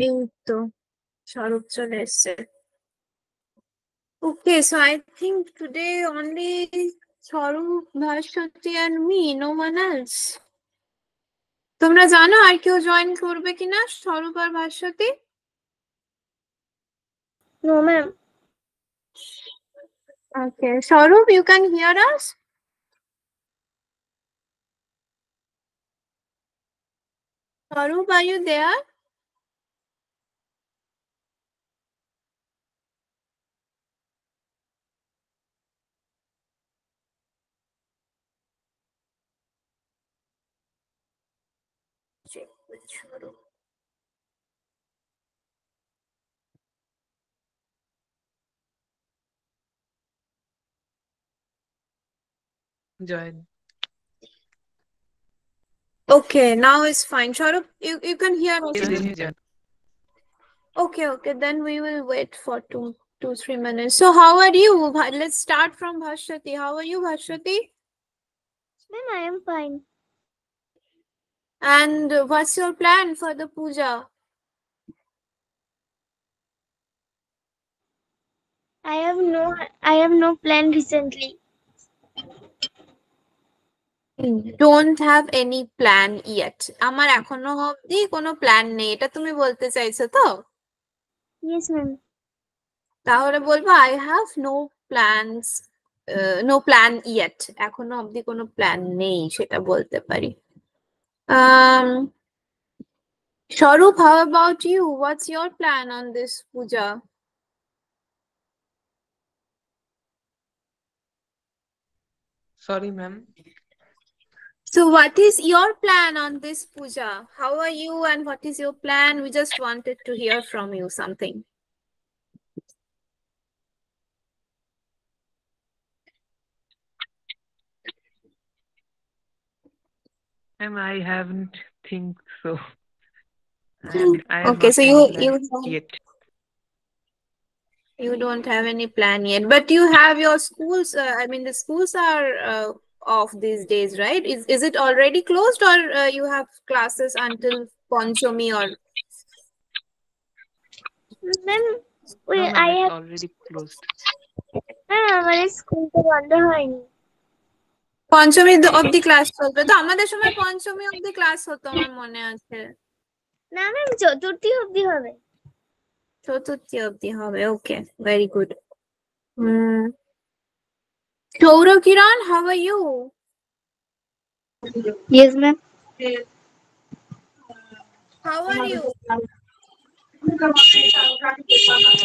এই তো স্বরূপ চলে এসছে। Okay, so I think today only Swarup, Bhashwati and me, no one else. তোমরা জানো আর কেউ জয়েন করবে কিনা স্বরূপ আর Bhaswati? No, ma'am. Okay, Swarup, you can hear us? Swarup, are you there? Check with Swarup. Join. Okay, now it's fine. Swarup, you can hear us. Join. Okay, then we will wait for 2-3 minutes. So how are you? Let's start from Bhashwati. How are you, Bhashwati? Ma'am, I am fine. And what's your plan for the puja? I have no plan recently. Don't have any plan yet. আমার এখনো অবধি কোনো plan নেই, এটা তুমি বলতে চাইছো তো? Yes, ma'am. তাহলে বলবো I have no plans, no plan yet. এখনো অবধি কোনো প্ল্যান নেই, সেটা বলতে পারি। Swarup, how about you? What's your plan on this puja? Sorry, ma'am. So what is your plan on this puja? How are you and what is your plan? We just wanted to hear from you something. Ma'am, I haven't think so. I have Okay, not so yet. you don't have any plan yet, but you have your schools. I mean, the schools are off these days, right? Is it already closed, or you have classes until Panchami or? Ma'am, No, ma'am, I it's have already closed. ma'am, আমাদের school তো বন্ধ হয়নি। পঞ্চমী অবধি class চলবে তো, আমাদের সময় পঞ্চমী অবধি ক্লাস হতো আমার মনে আছে। না ম্যাম, চতুর্থী অবধি হবে। চতুর্থী অবধি হবে, okay, very good. Gaurav Kiran, how are you? Yes, ma'am. How are you?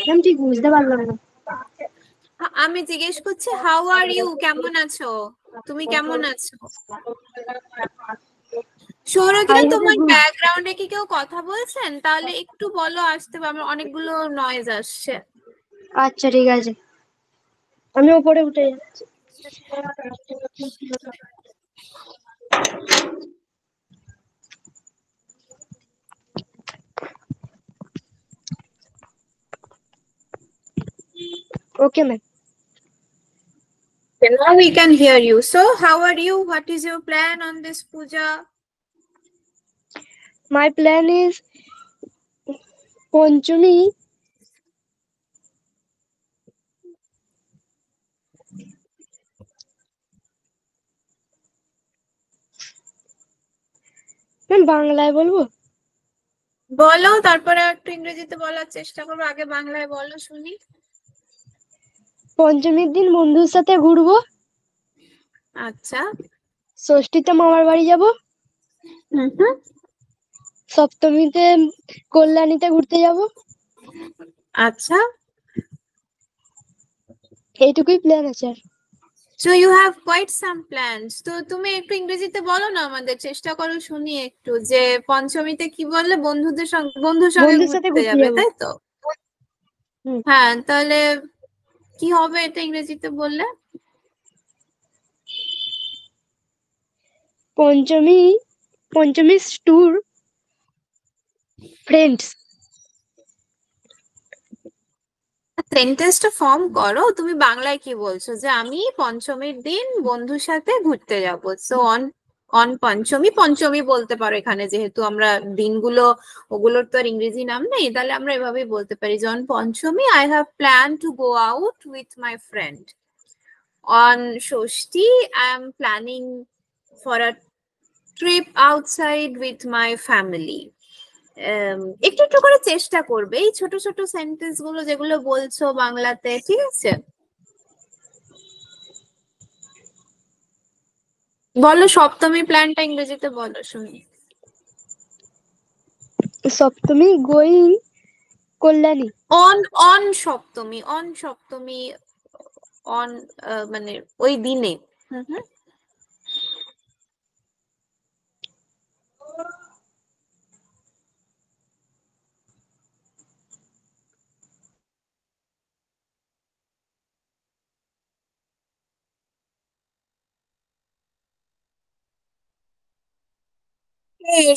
Ma'am ঠিক বুঝতে পারলাম না। আমি জিজ্ঞেস করছি হাউ আর ইউ, কেমন আছো, তুমি কেমন আছো? সৌরকিরণ, তোমার ব্যাকগ্রাউন্ডে কি কেউ কথা বলছেন? তাহলে একটু বলো, আসতে আমার অনেকগুলো নয়েজ আসছে। আচ্ছা ঠিক আছে, আমি উপরে উঠে যাচ্ছি। Okay, ma'am. Now we can hear you. So how are you? What is your plan on this puja? My plan is Panchami. Ma'am বাংলায় বলবো? বলো, তারপরে একটু ইংরেজিতে বলার চেষ্টা করবো, আগে বাংলায় বলো শুনি। পঞ্চমীর দিন বন্ধুর সাথে ঘুরবো। আচ্ছা। ষষ্ঠীতে মামার বাড়ি যাব। সপ্তমীতে কল্যাণীতে ঘুরতে যাব। আচ্ছা, এইটুকুই প্ল্যান আছে। So you have quite some plans. তো তুমি একটু ইংরেজিতে বলো না, আমাদের চেষ্টা করো শুনি একটু, যে পঞ্চমীতে কি বললে, বন্ধুর সঙ্গে ঘুরতে যাবে, তাই তো? হ্যাঁ, তাহলে কি হবে এটা ইংরেজিতে বললে? পঞ্চমী ট্যুর ফ্রেন্ডস। সেন্টেন্সটা ফর্ম করো, তুমি বাংলায় কি বলছো, যে আমি পঞ্চমীর দিন বন্ধুর সাথে ঘুরতে যাব, সো অন অন পঞ্চমী, পঞ্চমী বলতে পারো এখানে, যেহেতু আমরা দিনগুলো ওগুলোর তো আর ইংরেজি নাম নেই, তাহলে আমরা এভাবেই বলতে পারি যে on Panchami I have plan to go out with my friend. On Shashthi I am planning for a trip outside with my family. একটু একটু করে চেষ্টা করবে এই ছোট ছোট সেন্টেন্স গুলো যেগুলো বলছো বাংলাতে, ঠিক আছে? বলো সপ্তমী প্ল্যানটা ইংরেজিতে বলো শুনি। সপ্তমী গোয়িং কল্যাণী। অন অন সপ্তমী, অন সপ্তমী, অন মানে ওই দিনে। হুম হুম।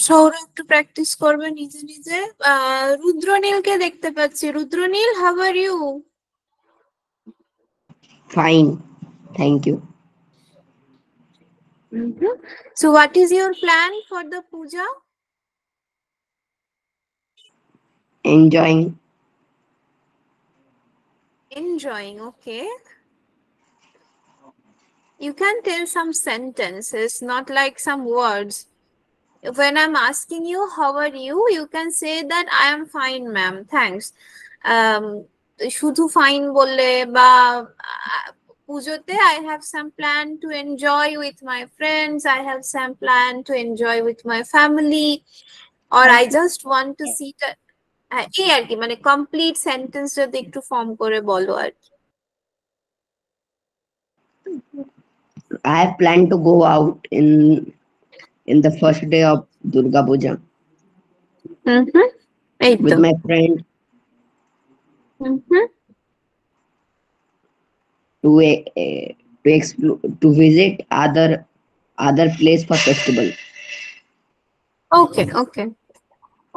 সৌরভ একটু প্র্যাকটিস করবে নিজে নিজে। রুদ্রনীলকে দেখতে পাচ্ছি। Rudranil, how are you? Fine, thank you. So what is your plan for the puja? Enjoying. Enjoying, okay. You can tell some sentences, not like some words. When I'm asking you, how are you? You can say that I am fine, ma'am. Thanks. শুধু fine বললে বা পুজোতে I have some plan to enjoy with my friends. I have some plan to enjoy with my family. Or I just want to see the এই আর কি, মানে complete sentence যদি একটু form করে বলো আর কি। I have planned to go out in the first day of Durga Puja এই with তো। my friend to explore, to visit other place for festival. Okay, okay,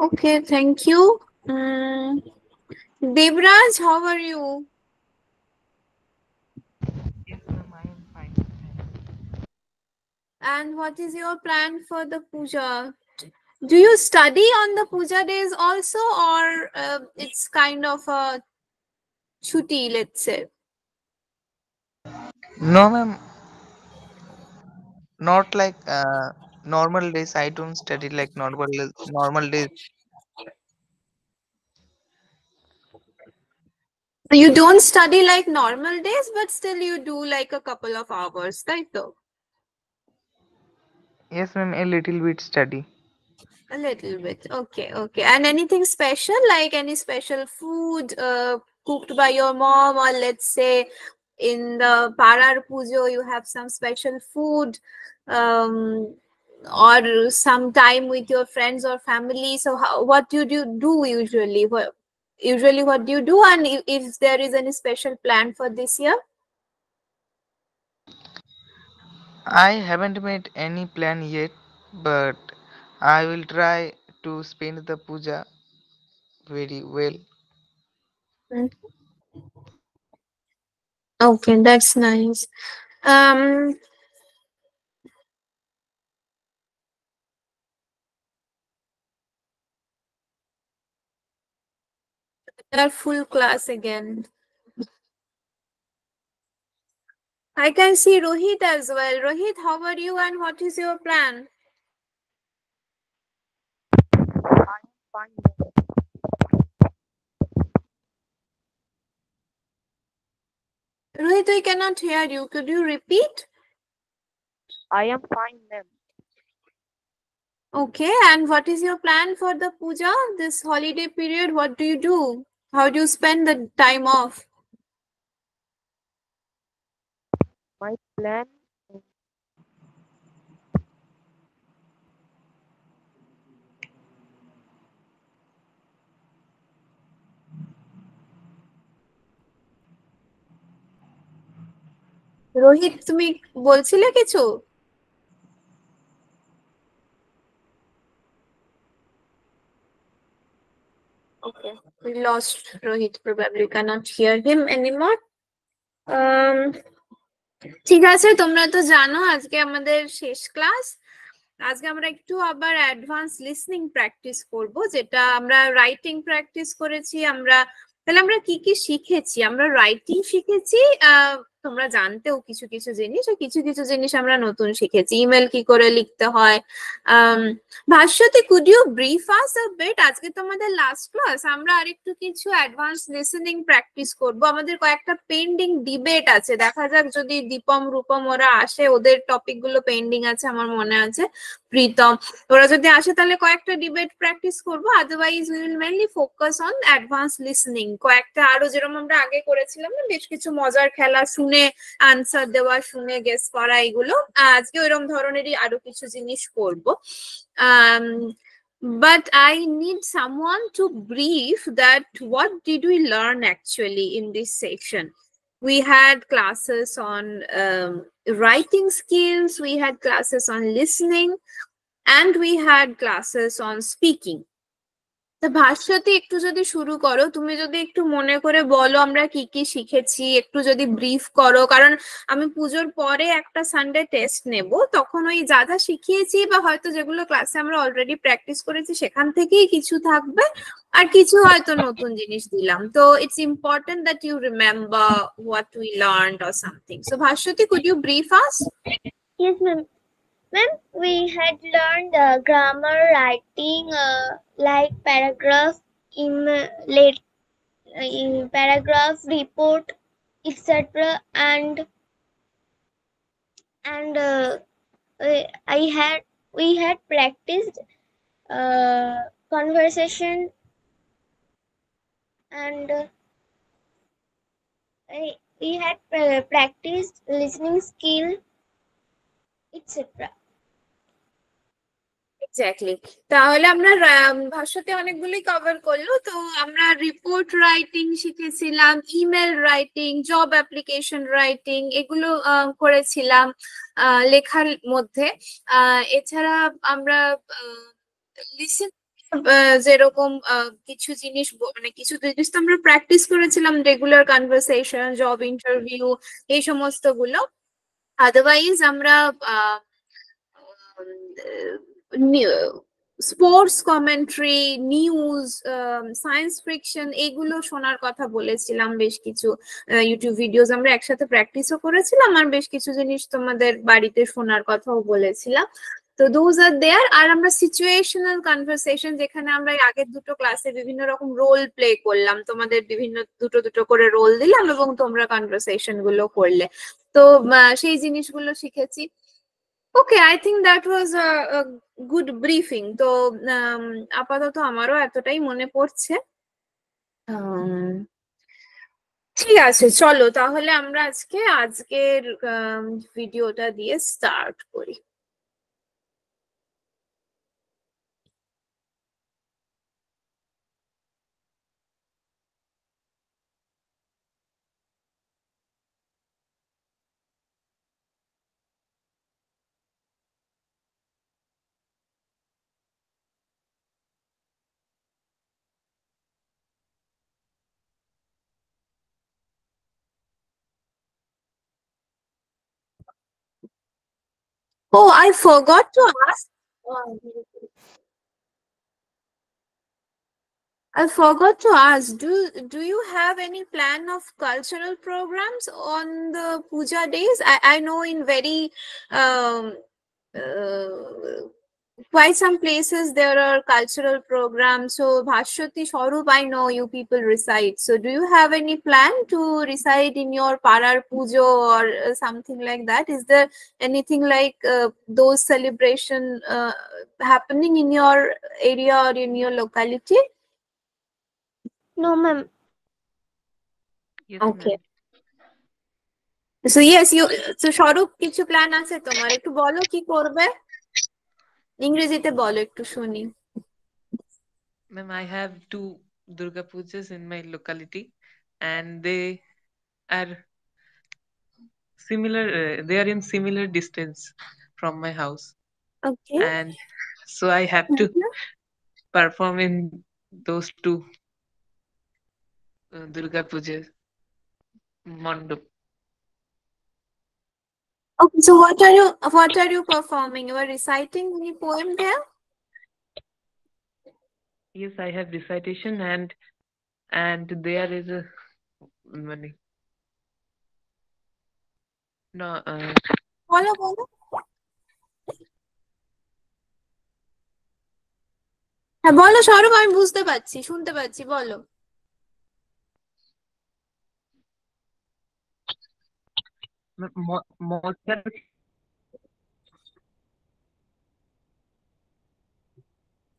okay. Thank you. Devraj, how are you? Yes, ma'am, I am fine. And what is your plan for the puja? Do you study on the puja days also, or it's kind of a chuti, let's say? No, ma'am, not like normal days. I don't study like normal days. You don't study like normal days, but still you do like a couple of hours, right? Though Yes, ma'am, a little bit study. a little bit. Okay, okay. And anything special, like any special food cooked by your mom, or let's say in the Parar Pujo, you have some special food, or some time with your friends or family. So, what do you do usually? What do you do? And if there is any special plan for this year? I haven't made any plan yet, but I will try to spend the puja very well. Okay, that's nice. Our full class again. I can see Rohit as well. Rohit, how are you and what is your plan? Rohit, I cannot hear you. Could you repeat? I am fine, ma'am. Okay, and what is your plan for the puja this holiday period? What do you do? How do you spend the time off? My plan Rohit, তুমি বলছিলে কিছু? Okay, we lost Rohit. Probably cannot hear him anymore. ঠিক আছে, তোমরা তো জানো আজকে আমাদের শেষ ক্লাস। আজকে আমরা একটু আবার অ্যাডভান্স লিসনিং প্র্যাকটিস করব, যেটা আমরা রাইটিং প্র্যাকটিস করেছি। তাহলে আমরা কি কি শিখেছি? আমরা রাইটিং শিখেছি, তোমরা জানতেও কিছু কিছু জিনিস, আর কিছু কিছু জিনিস আমরা নতুন শিখেছি। ইমেল কি করে লিখতে হয়। Bhaswati, could you brief us a bit? আজকে তো আমাদের লাস্ট ক্লাস, আমরা আরেকটু কিছু অ্যাডভান্স লিসেনিং প্র্যাকটিস করব। আমাদের কয়েকটা পেন্ডিং ডিবেট আছে, দেখা যাক যদি দীপম রূপম ওরা আসে, ওদের টপিক গুলো পেন্ডিং আছে আমার মনে আছে, প্রীতম ওরা যদি আসে তাহলে কয়েকটা ডিবেট প্র্যাকটিস করব। Otherwise we will mainly focus on advance listening. কয়েকটা আরো যেরকম আমরা আগে করেছিলাম না, বেশ কিছু মজার খেলা, শুনে আনসার দেওয়া, শুনে গেস করা, এগুলো আজকে ওইরকম ধরনেরই আরো কিছু জিনিস করব। But I need someone to brief that what did we learn actually in this section. We had classes on writing skills, we had classes on listening, and we had classes on speaking. তা ভাস্বতী, একটু যদি শুরু করো, তুমি যদি একটু মনে করে বলো আমরা কি কি শিখেছি, একটু যদি ব্রিফ করো, কারণ আমি পুজোর পরে একটা সানডে টেস্ট নেব, তখন ওই যা যা শিখিয়েছি বা হয়তো যেগুলো ক্লাসে আমরা অলরেডি প্র্যাকটিস করেছি সেখান থেকেই কিছু থাকবে, আর কিছু হয়তো নতুন জিনিস দিলাম। তো it's important that you remember what we learned or something. So Bhaswati, could you brief us? Yes, ma'am. Ma'am, we had learned grammar, writing, like paragraph, in paragraph, report, etc. And we had practiced conversation, and we had practiced listening skill, etc. Exactly. তাহলে আমরা ভাষাতে অনেকগুলোই cover করলো। তো আমরা report writing শিখেছিলাম, email writing, job application writing, এগুলো করেছিলাম লেখার মধ্যে। এছাড়া আমরা লিসেন, যেরকম কিছু জিনিস মানে কিছু জিনিস তো আমরা প্র্যাকটিস করেছিলাম, রেগুলার কনভারসেশন, জব ইন্টারভিউ, এই সমস্ত গুলো। আদারওয়াইজ আমরা sports commentary, news, science fiction, এগুলো শোনার কথা বলেছিলাম। বেশ কিছু ইউটিউব ভিডিওস আমরা একসাথে প্র্যাকটিসও করেছিলাম, আর বেশ কিছু জিনিস তোমাদের বাড়িতে শোনার কথাও বলেছিলাম। তো দোজ আর দেয়ার। আর আমরা সিচুয়েশনাল কনভারসেশন, যেখানে আমরা আগের দুটো ক্লাসে বিভিন্ন রকম রোল প্লে করলাম, তোমাদের বিভিন্ন দুটো দুটো করে রোল দিলাম এবং তোমরা কনভারসেশন গুলো করলে, তো সেই জিনিসগুলো শিখেছি। Okay, I think that was a good briefing. তো আপাতত আমারও এতটাই মনে পড়ছে। ঠিক আছে, চলো তাহলে আমরা আজকের ভিডিওটা দিয়ে স্টার্ট করি। Oh, I forgot to ask. I forgot to ask, do you have any plan of cultural programs on the puja days? I know in very quite some places there are cultural programs. So Bhashwati, Swaroop, I know you people recite. So do you have any plan to recite in your Parar Pujo or something like that? Is there anything like those celebration happening in your area or in your locality? No, ma'am. Yes, Okay. ma'am. So yes, so স্বরূপ, কিছু plan আছে তোমার? একটু বলো কি করবে, ইংরেজিতে বলো একটু শুনি। Ma'am, I have two Durga Pujas in my locality, and they are similar. They are in similar distance from my house, Okay. and so I have to perform in those two Durga Pujas mandap. Okay, so what are you performing? You are reciting any poem there? Yes, I have recitation and there is a মানে no বলো বলো। হ্যাঁ বলো সৌরভ, আমি বুঝতে পারছি, শুনতে পাচ্ছি, বলো। মজার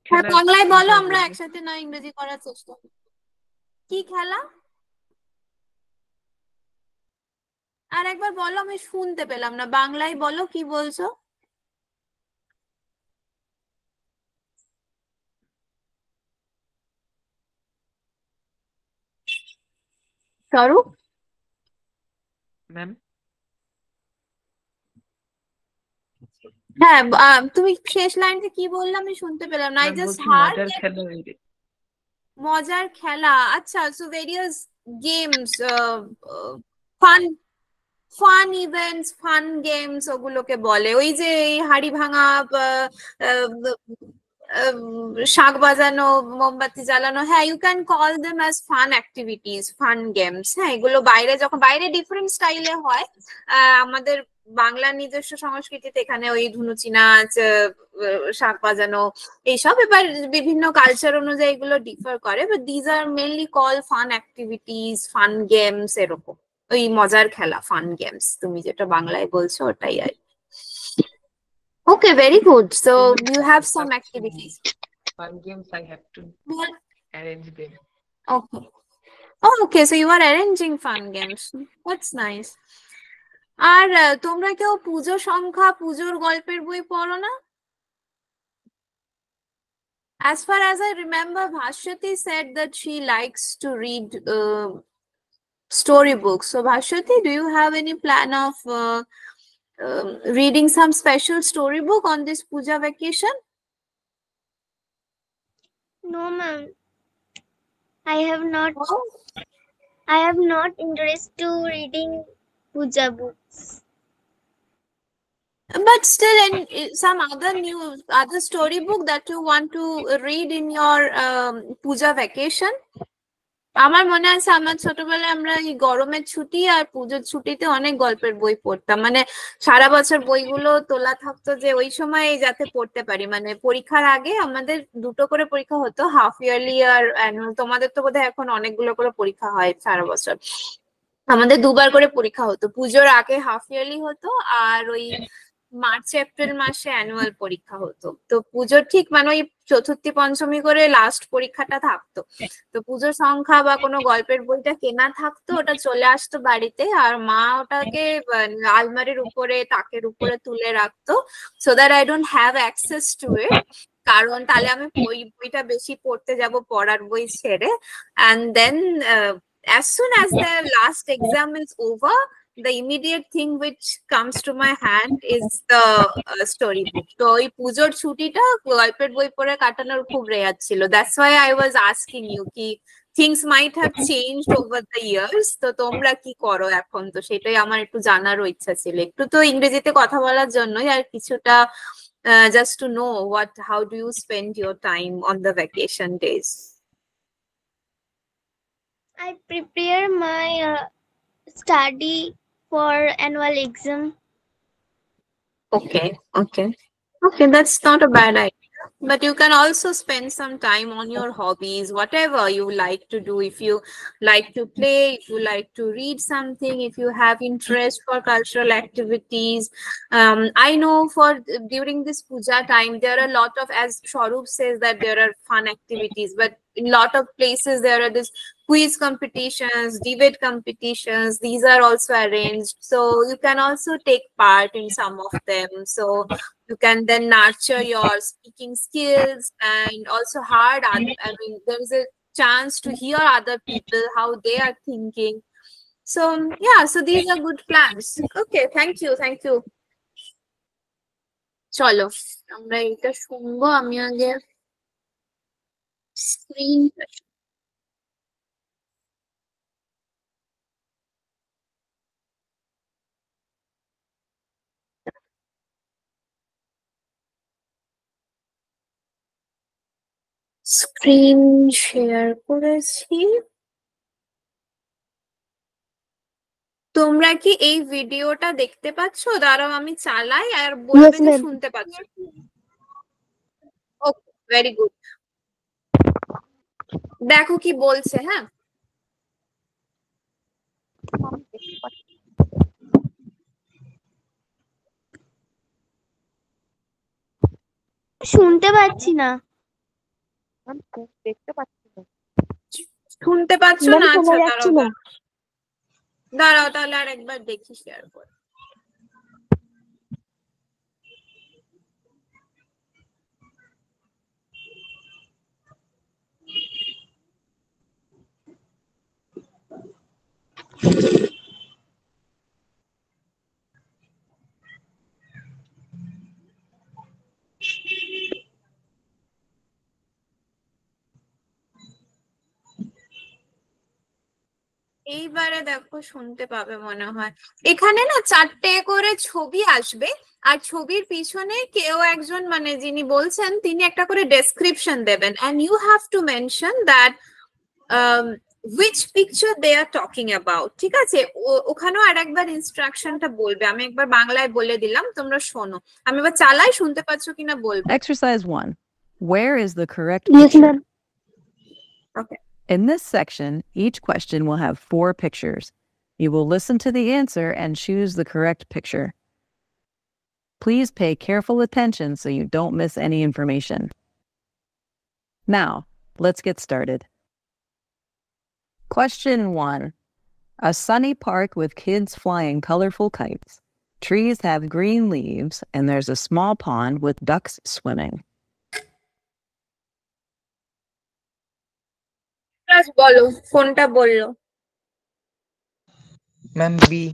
হ্যাঁ খেলার বাংলায় বলো, বিষয় আমরা বলবো। একসাথে না ইংরেজি করার চেষ্টা করি। কি খেলা? আর একবার বলো, আমি শুনতে পেলাম না, বাংলায় বলো কি বলছো। স্বরূপ, ম্যাম হ্যাঁ তুমি শেষ লাইনটা কি বললে আমি শুনতে পেলাম না, আই ম্যাম জাস্ট বলছি হার্ড। মজার খেলা মজার খেলা, আচ্ছা, so various games, fun fun events, fun games ওগুলোকে বলে। ওই যে এই হাড়ি ভাঙা, শাঁখ বাজানো, মোমবাতি জ্বালানো, হ্যাঁ, you can call them as fun activities, fun games. হ্যাঁ, এগুলো বাইরে যখন বাইরে ডিফারেন্ট স্টাইলে হয়, আমাদের বাংলার নিজস্ব সংস্কৃতিতে এখানে ওই ধুনুচি নাচ, শাঁখ বাজানো, এইসব এবার বিভিন্ন কালচার অনুযায়ী এগুলো ডিফার করে, but these are mainly call fun activities, fun games, এরকম। ওই মজার খেলা, ফান গেমস, তুমি যেটা বাংলায় বলছো ওটাই আর। Okay, very good, so you have some activities. fun games I have to arrange them. Okay. Oh, okay, so you are arranging fun games. That's nice. আর তোমরা কেউ পুজো সংখ্যা, পুজোর গল্পের বই পড়ো না? As far as I remember, Bhashwati said that she likes to read storybooks. So Bhashwati, do you have any plan of reading some special storybook on this puja vacation? No, ma'am. I have not. Oh. I have not interest to reading puja books. But still, some other storybook that you want to read in your puja vacation? আমার মনে আছে আমার ছোটবেলায় আমরা এই গরমের ছুটি আর পুজোর ছুটিতে অনেক গল্পের বই পড়তাম, মানে সারা বছর বইগুলো তোলা থাকতো যে ওই সময় যাতে পড়তে পারি, মানে পরীক্ষার আগে আমাদের দুটো করে পরীক্ষা হতো, হাফ ইয়ারলি আর অ্যানুয়াল। তোমাদের তো বোধহয় এখন অনেকগুলো করে পরীক্ষা হয় সারা বছর, আমাদের দুবার করে পরীক্ষা হতো। পুজোর আগে হাফ ইয়ারলি হতো, আর ওই মার্চ এপ্রিল মাসে অ্যানুয়াল পরীক্ষা হতো। তো পুজোর ঠিক মানে ওই চতুর্থী পঞ্চমী করে লাস্ট পরীক্ষাটা থাকতো। তো পুজোর সংখ্যা বা কোনো গল্পের বইটা কেনা থাকতো, ওটা চলে আসতো বাড়িতে, আর মা ওটাকে আলমারির উপরে, তাকের উপরে তুলে রাখতো, so that I don't have access to it, কারণ তাহলে আমি ওই বইটা বেশি পড়তে যাব পড়ার বই ছেড়ে। And then as soon as the last exam is over, the immediate thing which comes to my hand is the storybook. তো ওই পুজোর ছুটিটা গল্পের বই পড়ে কাটানোর খুব রেয়ার ছিল। That's why I was asking you কি things might have changed over the years, তো তোমরা কি করো এখন, তো সেটাই আমার একটু জানারও ইচ্ছা ছিল, একটু তো ইংরেজিতে কথা বলার জন্যই, আর কিছুটা just to know how do you spend your time on the vacation days? I prepare my study for annual exam. Okay, that's not a bad idea. But you can also spend some time on your hobbies, whatever you like to do. If you like to play, if you like to read something, if you have interest for cultural activities. I know for during this puja time, there are a lot of, as Sharup says, that there are fun activities, but in a lot of places there are this quiz competitions, debate competitions. These are also arranged, so you can also take part in some of them, so you can then nurture your speaking skills, and also I mean, there is a chance to hear other people how they are thinking. So yeah, so these are good plans. Okay, thank you. চলো আমরা এটা শুনবো, আমি আগে screen screen share করেছি। তোমরা কি এই ভিডিওটা দেখতে পাচ্ছ? দাঁড়াও আমি চালাই আর বলবে যে ma'am. শুনতে পাচ্ছ। ওকে, ভেরি গুড। দেখো কি বলছে। হ্যাঁ, আমি দেখতে পাচ্ছি শুনতে পাচ্ছি না। ম্যাম, দেখতে পাচ্ছি না। শুনতে পাচ্ছ ম্যাম না? শোনা আচ্ছা যাচ্ছে দাঁড়াও না। দাঁড়াও তাহলে আর একবার দেখি শেয়ার করে। এইবারে দেখো শুনতে পাবে মনে হয়। এখানে না 4টে করে ছবি আসবে আর ছবির পিছনে কেউ একজন মানে যিনি বলছেন তিনি একটা করে ডেসক্রিপশন দেবেন and you have to mention that which picture they are talking about. ঠিক আছে, ওখানেও আর একবার ইনস্ট্রাকশনটা বলবে। আমি একবার বাংলায় বলে দিলাম, তোমরা শোনো। আমি এবার চালাই, শুনতে পাচ্ছ কিনা বলবে। Exercise 1. Where is the correct Yes, picture? ma'am. Okay. In this section, each question will have 4 pictures. You will listen to the answer and choose the correct picture. Please pay careful attention so you don't miss any information. Now, let's get started. Question 1. A sunny park with kids flying colorful kites. Trees have green leaves, and there's a small pond with ducks swimming. Plus বলো কোনটা বললো। Ma'am B.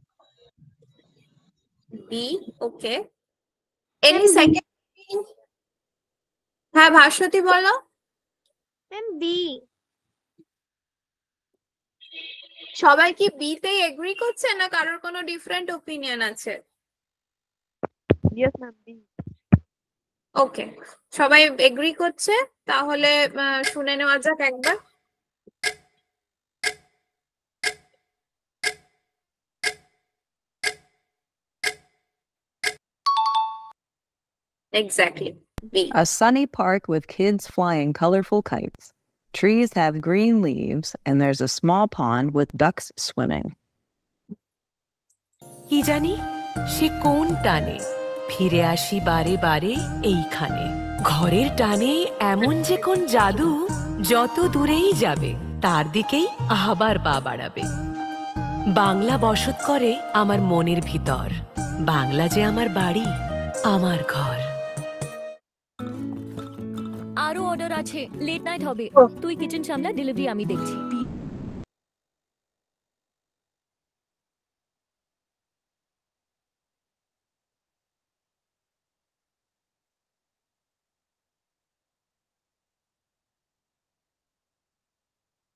B, okay. Any Ma'am, B. Second? হ্যাঁ ভাস্বতী বলো। Ma'am, B. সবাই কি B তেই agri করছে না কারোর কোনো ডিফারেন্ট ওপিনিয়ন আছে? Yes ma'am, B. ওকে, সবাই এগ্রি করছে, তাহলে শুনে নেওয়া যাক একবার। Exactly, B. A sunny park with kids flying colorful kites. Trees have green leaves, and there's a small pond with ducks swimming. কি জানি সে কোন টানে ফিরে আসি বারে বারে এইখানে। ঘরের টানে এমন যে কোন জাদু, যত দূরেই যাবে তার দিকেই আবার পা বাড়াবে। বাংলা বসত করে আমার মনের ভিতর, বাংলা যে আমার বাড়ি, আমার ঘর। আরো অর্ডার আছে, লেট নাইট হবে। তুই কিচেন সামলা, ডেলিভারি আমি দেখছি।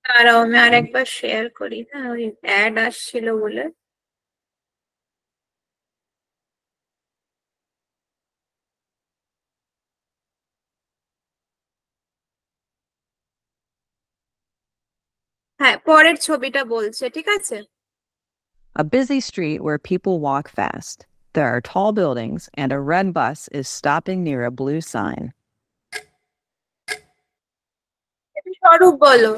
দাঁড়াও আমি আর একবার শেয়ার করি। হ্যাঁ, ওই অ্যাড আসছিল বলে। হ্যাঁ, পরের ছবিটা বলছে, ঠিক আছে। A busy street where people walk fast. There are tall buildings, and a red bus is stopping near a blue sign. স্বরূপ বলো।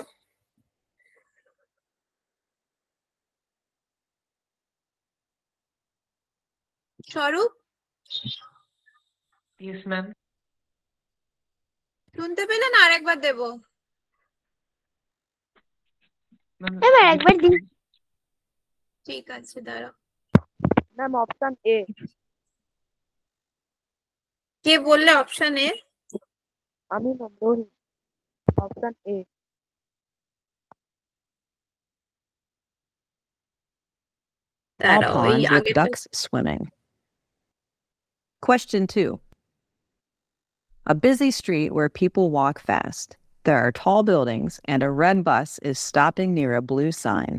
স্বরূপ Yes, ma'am. শুনতে পেলে না? আরেকবার দেবো? Ma'am, এবার একবার দিন। ঠিক আছে, দাঁড়াও। Ma'am, option A. কে বললে অপশন এ? আমি ma'am, Rohit. Option A. Small দাঁড়াও, এই pond with আগেরটা। ducks swimming. Question 2. A busy street where people walk fast. There are tall buildings, and a red bus is stopping near a blue sign.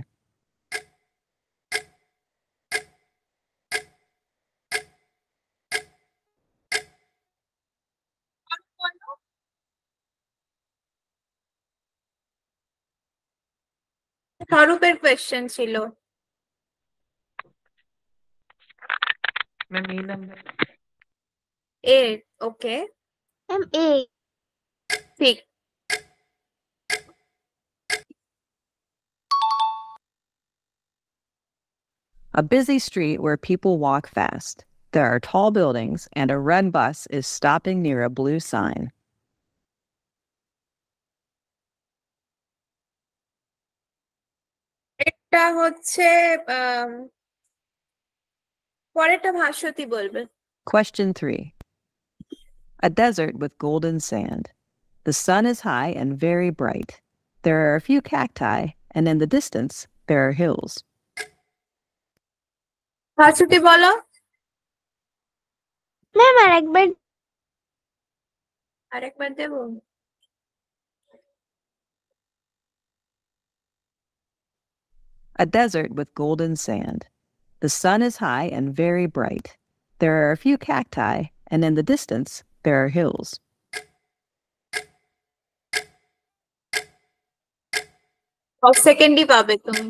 স্বরূপের question ছিল। Ma'am এই number. A, okay, ma'am A. ঠিক। A busy street where people walk fast. There are tall buildings and a red bus is stopping near a blue sign. এটা হচ্ছে পরেরটা ভাস্বতী বলবে। Question 3. A desert with golden sand. The sun is high and very bright. There are a few cacti, and in the distance, there are hills. Bhaswati বলো। Ma'am আরেকবার। আরেকবার দেবো? A desert with golden sand. The sun is high and very bright. There are a few cacti, and in the distance, there are hills. সেকেন্ডই পাবে তুমি।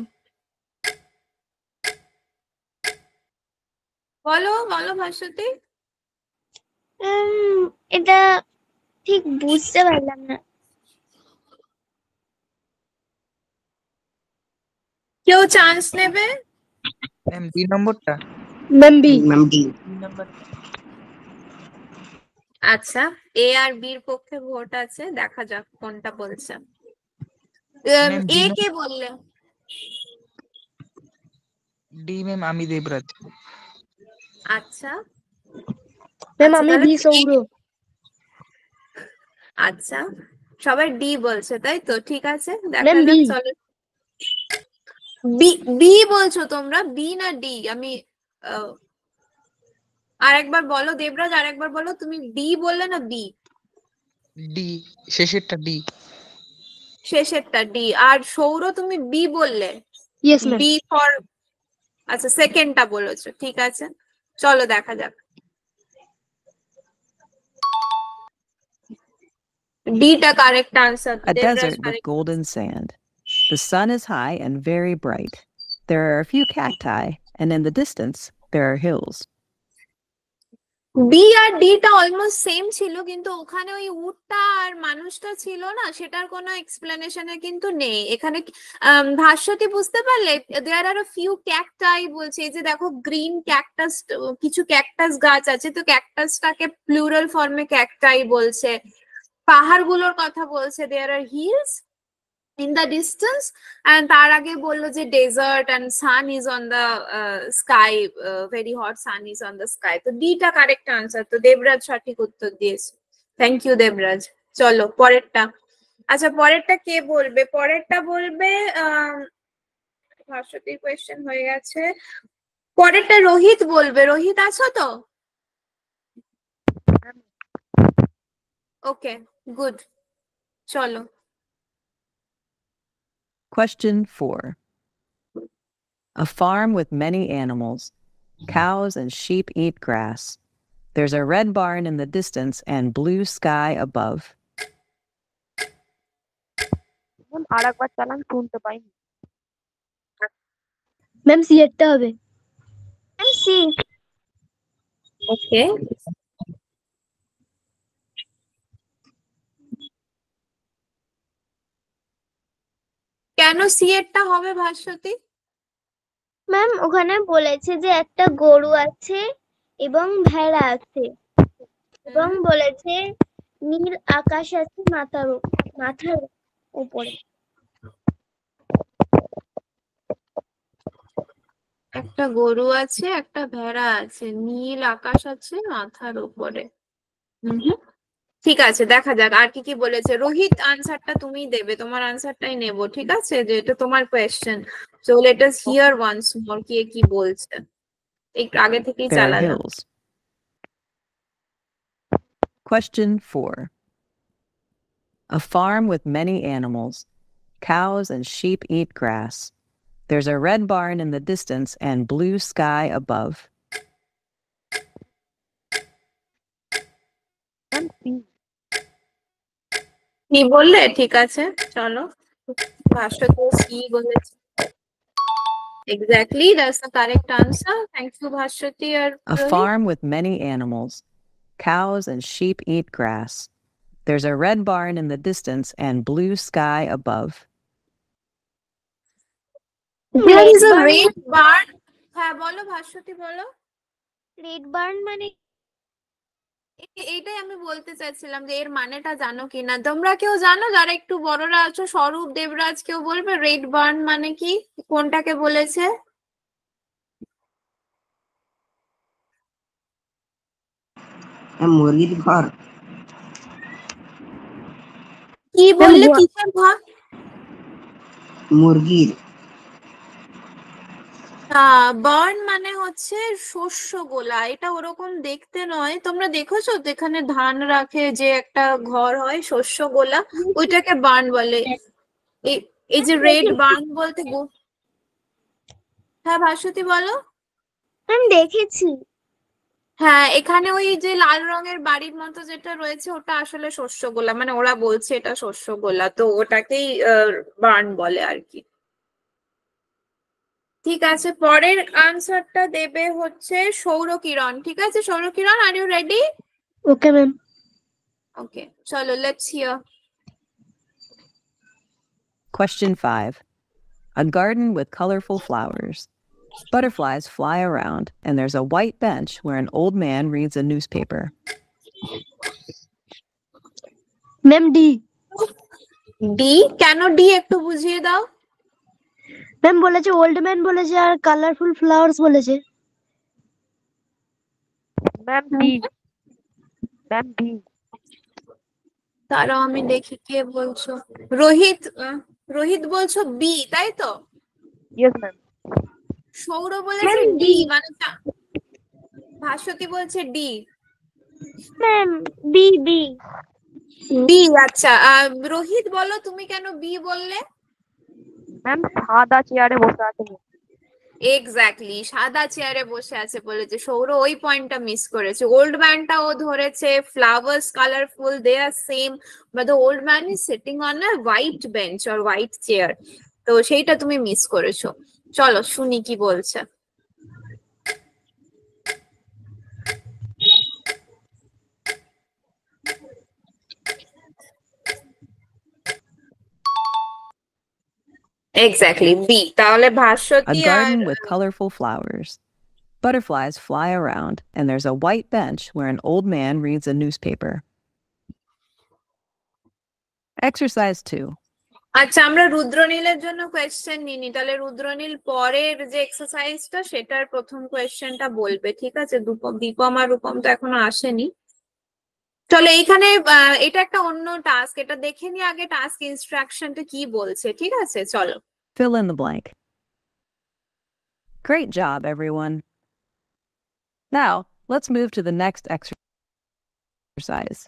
বলো বলো ভাস্বতী। এটা ঠিক বুঝতে পারলাম না। কেউ চান্স নেবে? ম্যাম বি নম্বরটা। Ma'am B. Ma'am D. আচ্ছা, এ আর বির পক্ষে ভোট আছে, দেখা যাক কোনটা বলছে। ম্যাম এ কে বললে? ডি ম্যাম আমি দেবরাজ। আচ্ছা ম্যাম আচ্ছা, আমি তাহলে বি সৌরভ। আচ্ছা, সবাই ডি বলছে তাই তো, ঠিক আছে দেখা ম্যাম যাক। বি। চলো, বি বি বলছো তোমরা, বি না ডি? আমি আরেকবার বলো দেবরাজ, আরেকবার বলো। তুমি ডি বললে না বি? ডি, শেষেরটা ডি। শেষেরটা ডি। আর সৌর তুমি বি বললে? Yes ma'am. বি ফর, আচ্ছা সেকেন্ডটা বলেছো, ঠিক আছে চলো দেখা যাক। ডিটা correct answer. A desert with golden sand. The sun is high and very bright. There are a few cacti, and in the distance, there are hills. B আর ডিটা অলমোস্ট সেম ছিল, কিন্তু ওখানে ওই উটটা আর মানুষটা ছিল না, সেটার কোনো এক্সপ্লেনেশনে কিন্তু নেই এখানে। ভাস্বতী বুঝতে পারলে? দেয়ার আর ফিউ ক্যাকটাই বলছে, এই যে দেখো গ্রিন ক্যাকটাস, কিছু ক্যাকটাস গাছ আছে, তো ক্যাকটাসটাকে প্লুরাল ফর্মে ক্যাকটাই বলছে। পাহাড়গুলোর কথা বলছে, দেয়ার আর hills in the distance, and তার আগে বললো যে desert and sun is on the sky, very hot sun is on the sky. তো ডিটা কারেক্ট আনসার। তো দেবরাজ সঠিক উত্তর দিয়েছে, থ্যাংক ইউ দেবরাজ। চলো পরেরটা। আচ্ছা পরেরটা কে বলবে? পরেরটা বলবে ভাস্বতীর কোয়েশ্চেন হয়ে গেছে, পরেরটা রোহিত বলবে। রোহিত আছো তো? ওকে, গুড, চলো। Question 4. A farm with many animals. Cows and sheep eat grass. There's a red barn in the distance and blue sky above. Ma'am আরেকবার চালান, শুনতে পাইনি। ম্যাম সি এরটা হবে। Ma'am C. ওকে, কেন সি এরটা হবে ভাস্বতী? ম্যাম ওখানে বলেছে যে একটা গরু আছে এবং ভেড়া আছে, এবং বলেছে নীল আকাশ আছে মাথার উপরে। একটা গরু আছে, একটা ভেড়া আছে, নীল আকাশ আছে মাথার উপরে। ঠিক আছে, দেখা যাক আর কি কি বলেছে। রোহিত আনসারটা তুমি দেবে, তোমার আনসারটাই নেব, ঠিক আছে? যে এটা তোমার question. So let us hear once more কে কি বলছে। একটু আগে থেকেই There are চালালাম। hills. Question 4. A farm with many animals. Cows and sheep eat grass. There's a red barn in the distance and blue sky above. Ma'am C. কি বললে? ঠিক আছে চলো, ভাস্বতী সি বলেছে। Exactly, that's the correct answer. Thank you, Bhashwati or A Rohit. farm with many animals. Cows and sheep eat grass. There's a red barn in the distance and blue sky above. There is a Red barn red barn. হ্যাঁ বলো ভাস্বতী বলো। Red burn মানে এইটাই আমি বলতে চাইছিলাম যে এর মানেটা জানো কিনা তোমরা কেউ জানো যারা একটু বড়রা আছো স্বরূপ দেবরাজ কেউ বলবে রেড বার্ন মানে কি কোনটাকে বলেছে মুরগির ঘর। কি বললে কিসের ঘর মুরগির। বার্ন মানে হচ্ছে শস্য গোলা এটা ওরকম দেখতে নয় তোমরা দেখেছো যেখানে ধান রাখে যে একটা ঘর হয় শস্য গোলা ওইটাকে বার্ন বলে এই যে রেড বার্ন বলতে হ্যাঁ ভাস্বতী বলো আমি দেখেছি হ্যাঁ এখানে ওই যে লাল রঙের বাড়ির মতো যেটা রয়েছে ওটা আসলে শস্য গোলা মানে ওরা বলছে এটা শস্য গোলা তো ওটাকেই বার্ন বলে আর কি ঠিক আছে পরের আনসারটা দেবে হচ্ছে সৌরকিরণ ঠিক আছে Sourkiran are you ready okay ma'am okay চলো let's hear Question 5. A garden with colorful flowers. Butterflies fly around, and there's a white bench where an old man reads a newspaper. Ma'am D D কেন D একটু বুঝিয়ে দাও ma'am বলেছে old man বলেছে আর colourful flowers বলেছে ma'am D ma'am D তারাও আমি দেখি কে বলছো রোহিত রোহিত বলছো বি তাই তো ইয়েস ম্যাম সৌর বলেছে ডি মানে ভাস্বতী বলছে D ma'am B B B আচ্ছা রোহিত বলো তুমি কেন বি বললে ম্যাম সাদা চেয়ারে বসে আছে এক্স্যাক্টলি সাদা চেয়ারে বসে আছে বলেছে সৌর ওই পয়েন্টটা মিস করেছে ওল্ড ম্যানটা ও ধরেছে flowers colourful they are same but the old man is sitting on a white bench or white chair তো সেইটা তুমি মিস করেছো চলো শুনি কি বলছে Exactly, B. তাহলে A Bhaswati R garden with colorful flowers. Butterflies fly around, and there's a white bench where an old man reads a newspaper. Exercise 2. আচ্ছা আমরা রুদ্রনীলের জন্য কোয়েশ্চেন নিনি তাহলে রুদ্রনীল পরের যে এক্সারসাইজটা সেটার প্রথম কোয়েশ্চেনটা বলবে ঠিক আছে দীপম আর রূপম তো এখনো আসেনি চলো এইখানে এটা একটা অন্য টাস্ক এটা দেখে নি আগে টাস্ক ইনস্ট্রাকশনটা কি বলছে ঠিক আছে চলো Fill in the blank. Great job, everyone. Now, let's move to the next exercise.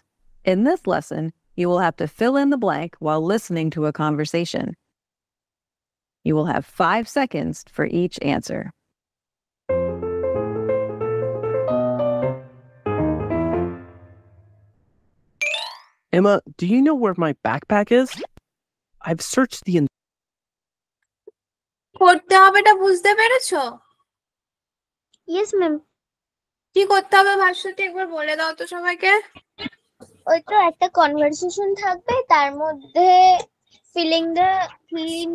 In this lesson, you will have to fill in the blank while listening to a conversation. You will have 5 seconds for each answer. Emma, do you know where my backpack is? I've searched the করতে হবে এটা বুঝতে পেরেছো yes ma'am কি করতে হবে ভাস্বতী একবার বলে দাও তো সবাইকে ওই তো একটা কনভারসেশন থাকবে তার মধ্যে ফিলিং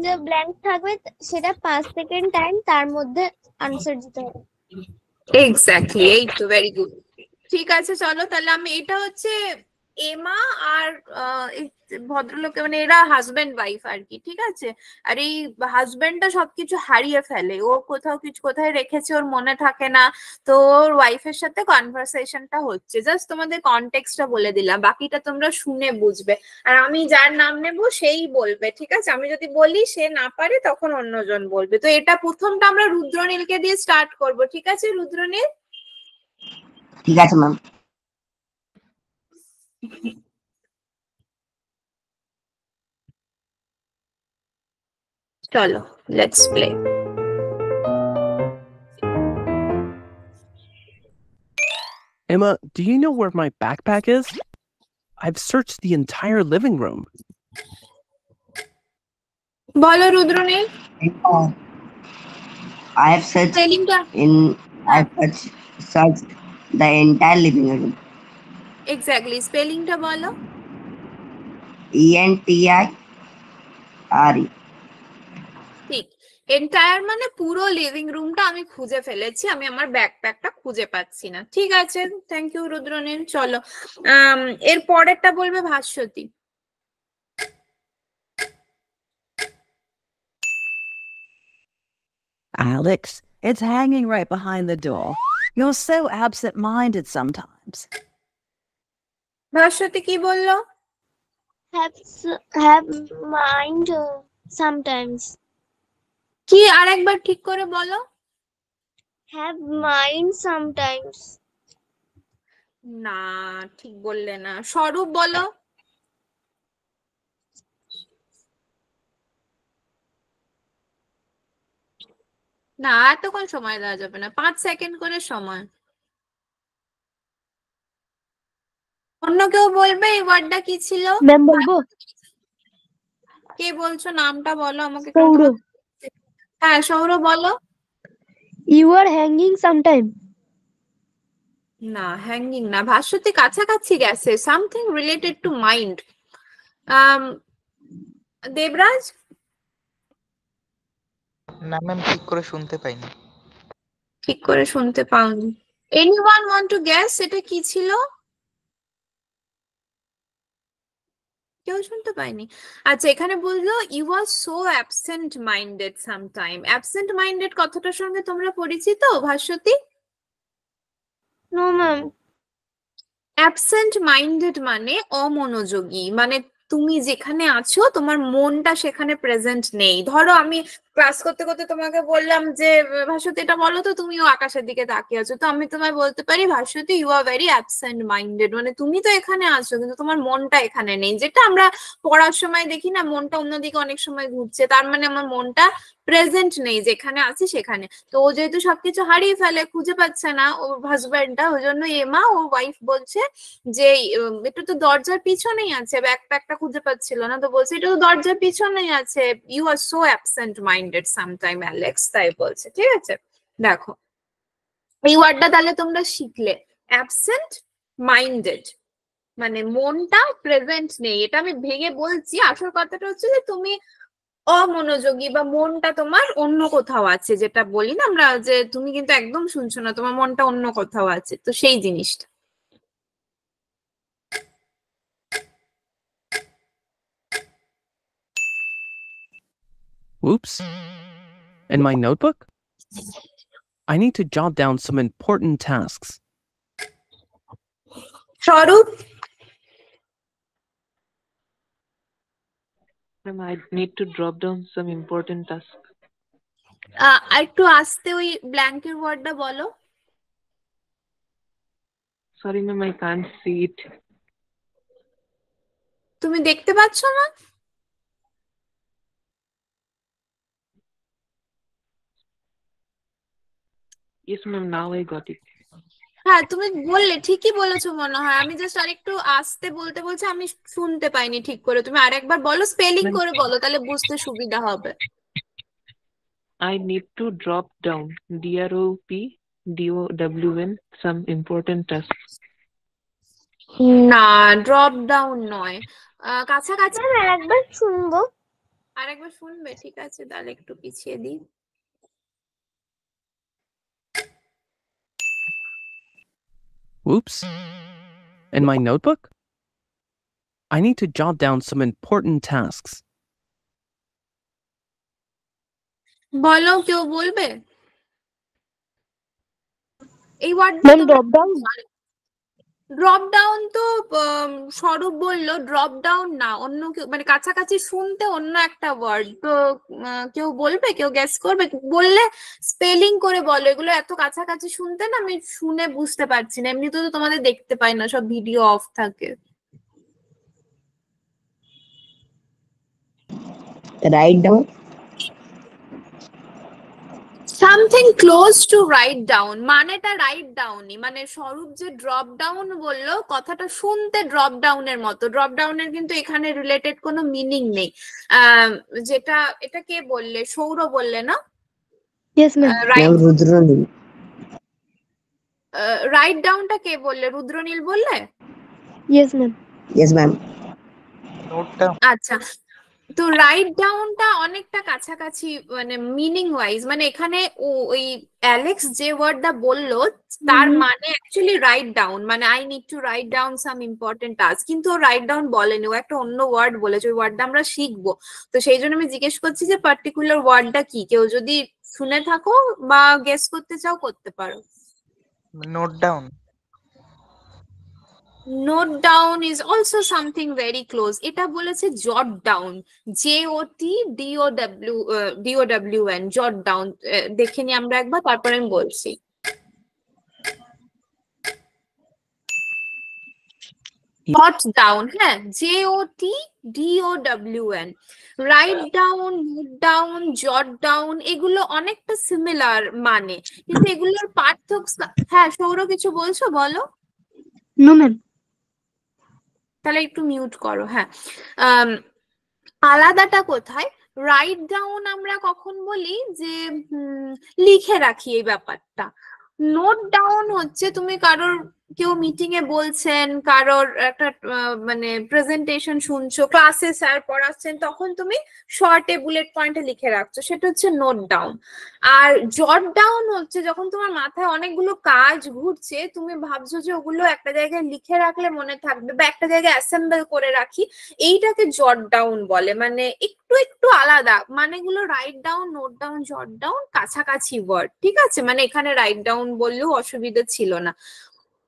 দ্য ব্ল্যাঙ্ক থাকবে সেটা 5 সেকেন্ড টাইম তার মধ্যে আনসার দিতে হবে এক্স্যাক্টলি এই তো ভেরি গুড ঠিক আছে চলো তাহলে আমি এটা হচ্ছে এমা আর ভদ্রলোকে মানে এরা হাজবেন্ড ওয়াইফ আর কি ঠিক আছে আর এই হাজবেন্ডটা সবকিছু হারিয়ে ফেলে ও কোথায় রেখেছে ওর মনে থাকে না তো ওর ওয়াইফের সাথে কনভারসেশনটা হচ্ছে জাস্ট তোমাদের কনটেক্সটটা বলে দিলাম বাকিটা তোমরা শুনে বুঝবে আর আমি যার নাম নেব সেই বলবে ঠিক আছে আমি যদি বলি সে না পারে তখন অন্যজন বলবে তো এটা প্রথমটা আমরা রুদ্রনীলকে দিয়ে স্টার্ট করব ঠিক আছে রুদ্রনীল ঠিক আছে ম্যাম চলো let's play Emma, do you know where my backpack is? I've searched the entire living room. বলো রুদ্রনীল I have searched স্পেলিংটা searched the entire living room. Exactly স্পেলিংটা বলো। ENTIRE. ঠিক, এন্টায়ার মানে পুরো লিভিং রুমটা আমি খুঁজে ফেলেছি, আমি আমার ব্যাকপ্যাকটা খুঁজে পাচ্ছি না। ঠিক আছে, থ্যাংক ইউ রুদ্রনীল। চলো এর পরেরটা বলবে Bhaswati. Alex, it's hanging right behind the door. You're so absent-minded sometimes. Bhaswati কি বললো? have mind sometimes. কি আরেকবার ঠিক করে বলো। have mind sometimes. না, ঠিক বললে না। স্বরূপ বলো। না, এতক্ষণ সময় দেওয়া যাবে না, 5 সেকেন্ড করে সময়। অন্য কেউ বলবে এই ওয়ার্ডটা কি ছিল? ম্যাম বলবো? কে বলছো, নামটা বলো আমাকে। সৌরভ। হ্যাঁ সৌরভ বলো। You are hanging sometime. না, হ্যাঙ্গিং না। ভাস্বতী কাছাকাছি গেছে, something related to mind. Debraj? না ম্যাম, ঠিক করে শুনতে পাইনি। ঠিক করে শুনতে পাওনি। এনিওয়ান ওয়ান্ট টু গেস এটা কি ছিল? কেউ শুনতে পাইনি। আচ্ছা, এখানে বললো you are so absent minded sometime. Absent minded কথাটার সঙ্গে তোমরা পরিচিত Bhaswati? No ma'am. Absent minded মানে অমনোযোগী, মানে তুমি যেখানে আছো তোমার মনটা সেখানে প্রেজেন্ট নেই। ধরো আমি ক্লাস করতে করতে তোমাকে বললাম যে ভাস্বতী এটা বলো তো, তুমিও আকাশের দিকে তাকিয়ে আছো, তো আমি তোমায় বলতে পারি Bhaswati you are very absent minded, মানে তুমি তো এখানে আছো কিন্তু তোমার মনটা এখানে নেই। যেটা আমরা পড়ার সময় দেখি না, মনটা অন্যদিকে অনেক সময় ঘুরছে, তার মানে আমার মনটা প্রেজেন্ট নেই, যেখানে আছি সেখানে। তো ও যেহেতু সবকিছু হারিয়ে ফেলে, খুঁজে পাচ্ছে না ও হাজব্যান্ডটা, ওই জন্য এমা ও ওয়াইফ বলছে যে এটা তো দরজার পিছনেই আছে, ব্যাকপ্যাকটা খুঁজে পাচ্ছিল না, তো বলছে এটা তো দরজার পিছনেই আছে। You are so absent minded sometime Alex, তাই বলছে। ঠিক আছে, দেখো এই ওয়ার্ডটা তাহলে তোমরা শিখলে। অ্যাবসেন্ট মাইন্ডেড মানে মনটা প্রেজেন্ট নেই। এটা আমি ভেঙে বলছি, আসল কথাটা হচ্ছে যে তুমি অমনোযোগী বা মনটা তোমার অন্য কোথাও আছে, যেটা বলি না আমরা যে তুমি কিন্তু একদম শুনছো না, তোমার মনটা অন্য কোথাও আছে, তো সেই জিনিসটা। Oops. In my notebook, I need to jot down some important tasks. স্বরূপ? Ma'am, I need to drop down some important tasks. একটু আস্তে ওই ব্ল্যাঙ্কের ওয়ার্ডটা বলো। Sorry ma'am, I can't see it. তুমি দেখতে পাচ্ছ না? Yes ma'am, now I got it. হ্যাঁ তুমি বললে, ঠিকই বলেছো মনে হয়, আমি জাস্ট আরেকটু আস্তে বলতে বলছি, আমি শুনতে পাইনি ঠিক করে। তুমি আরেকবার বলো, স্পেলিং করে বলো, তাহলে বুঝতে সুবিধা হবে। I need to drop down, DROPDOWN, some important tasks. না, ড্রপ ডাউন নয়, কাছাকাছি। আরেকবার শুনবো। আরেকবার শুনবে? ঠিক আছে, তাহলে একটু পিছিয়ে দিই। Oops. In my notebook, I need to jot down some important tasks. বলো, কেউ বলবে এই ওয়ার্ডটা? ড্রপ ডাউন তো স্বরূপ বললো, ড্রপ ডাউন না, অন্য কেউ, মানে কাছাকাছি শুনতে অন্য একটা ওয়ার্ড। তো কেউ বলবে, কেউ গেস করবে? বললে স্পেলিং করে বলো, এগুলো এত কাছাকাছি শুনতে না আমি শুনে বুঝতে পারছি না, এমনি তো তোমাদের দেখতে পাই না, সব ভিডিও অফ থাকে। Write down. Something close two write down, মানেটা রাইট ডাউনই, মানে স্বরূপ যে ড্রপ ডাউন বললো কথাটা শুনতে ড্রপ ডাউনের মতো, ড্রপ ডাউনের কিন্তু এখানে রিলেটেড কোনো মিনিং নেই। যেটা, এটা কে বললে? সৌর বললে না? Yes, ma'am. Right Ma'am, Rudranil. Right ডাউনটা কে বললে? রুদ্রনীল বললে? Yes, ma'am. Yes, ma'am. Note down. আচ্ছা, তো রাইট ডাউনটা অনেকটা কাছাকাছি, মানে মিনিং ওয়াইজ, মানে এখানে ওই অ্যালেক্স যে ওয়ার্ডটা বললো তার মানে অ্যাকচুয়ালি রাইট ডাউন, মানে I need to write down some important task, কিন্তু ও রাইট ডাউন বলেনি, ও একটা অন্য ওয়ার্ড বলেছে, ওই ওয়ার্ডটা আমরা শিখবো। তো সেই জন্য আমি জিজ্ঞেস করছি যে পার্টিকুলার ওয়ার্ডটা কি, কেউ যদি শুনে থাকো বা গেস করতে চাও করতে পারো। Note down. Note down is also something very close. এটা বলেছে জট ডাউন, JOTDOWN, জট ডাউন। দেখে নি আমরা একবার, তারপরে আমি বলছি। জট ডাউন, হ্যাঁ, JOTDOWN। Write down, note down, জট ডাউন এগুলো অনেকটা সিমিলার মানে, কিন্তু এগুলোর পার্থক্য। হ্যাঁ সৌর কিছু বলছো, বলো। No, ma'am. তাহলে একটু মিউট করো। হ্যাঁ, আলাদাটা কোথায়? রাইট ডাউন আমরা কখন বলি যে লিখে রাখি এই ব্যাপারটা। নোট ডাউন হচ্ছে তুমি কারোর, কেউ মিটিং এ বলছেন, কারোর একটা মানে প্রেজেন্টেশন শুনছো, ক্লাসে স্যার পড়াচ্ছেন, তখন তুমি শর্টে বুলেট পয়েন্টে লিখে রাখছো, সেটা হচ্ছে নোট ডাউন। আর জট ডাউন হচ্ছে যখন তোমার মাথায় অনেকগুলো কাজ ঘুরছে, তুমি ভাবছো যে ওগুলো একটা জায়গায় লিখে রাখলে মনে থাকবে, বা একটা জায়গায় অ্যাসেম্বল করে রাখি, এইটাকে জট ডাউন বলে। মানে একটু একটু আলাদা মানেগুলো, রাইট ডাউন, নোট ডাউন, জট ডাউন কাছাকাছি ওয়ার্ড, ঠিক আছে? মানে এখানে রাইট ডাউন বললেও অসুবিধা ছিল না।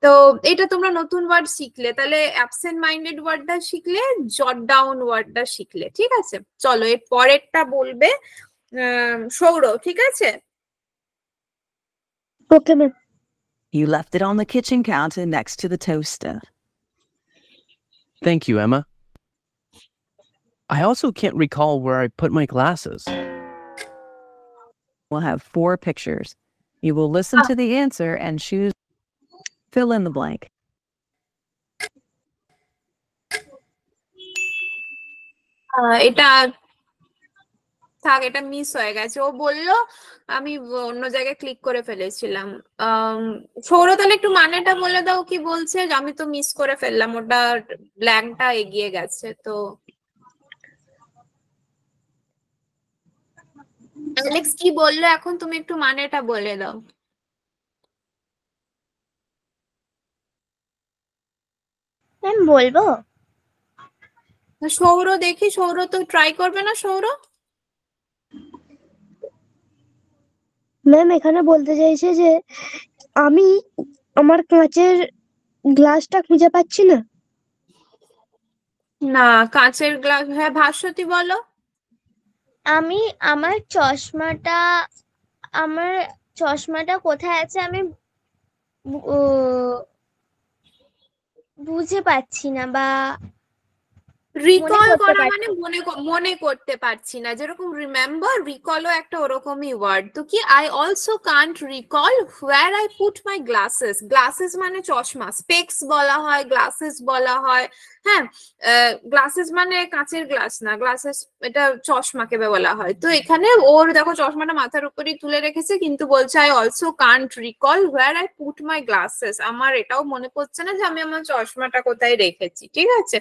তো এটা তোমরা নতুন ওয়ার্ড শিখলে, তাহলে অ্যাবসেন্ট মাইন্ডেড ওয়ার্ডটা শিখলে, জট ডাউন ওয়ার্ডটা শিখলে, ঠিক আছে? চলো এর পরেরটা বলবে সৌর, ঠিক আছে? Okay, ma'am. You left it on the kitchen counter next to the toaster. Thank you, Emma. I also can't recall where I put my glasses. We'll have 4 pictures. You will listen to the answer and choose, fill in the blank. এটা থাক, এটা miss হয়ে গেছে। ও বললো, আমি অন্য জায়গায় click করে ফেলেছিলাম। সৌর তাহলে একটু মানেটা বলে দাও, কি বলছে? আমি তো মিস করে ফেললাম, ওটা ব্ল্যাঙ্কটা এগিয়ে গেছে। তো অ্যালেক্স কি বললো এখন, তুমি একটু মানেটা বলে দাও। ম্যাম বলবো? সৌর দেখি, সৌর তো ট্রাই করবে না সৌর? ম্যাম এখানে বলতে চাইছে যে আমি আমার কাঁচের গ্লাসটা খুঁজে পাচ্ছি না। না, কাঁচের গ্লাস, হ্যাঁ ভাস্বতী বলো। আমি আমার চশমাটা কোথায় আছে আমি বুঝে পাচ্ছি না, বা রিকল করতে করা পারছি মানে মনে করতে পারছি না, যেরকম রিমেম্বার, রিকলও একটা ওরকমই ওয়ার্ড। তো কি, I also can't recall where I put my glasses. Glasses মানে চশমা, স্পেক্স বলা হয়, গ্লাসেস বলা হয়। হ্যাঁ, গ্লাসেস মানে কাঁচের গ্লাস না, গ্লাসেস এটা চশমাকে বলা হয়। তো এখানে ওর দেখো চশমাটা মাথার উপরেই তুলে রেখেছে, কিন্তু বলছে I also can't recall where I put my glasses. আমার এটাও মনে পড়ছে না যে আমি আমার চশমাটা কোথায় রেখেছি, ঠিক আছে?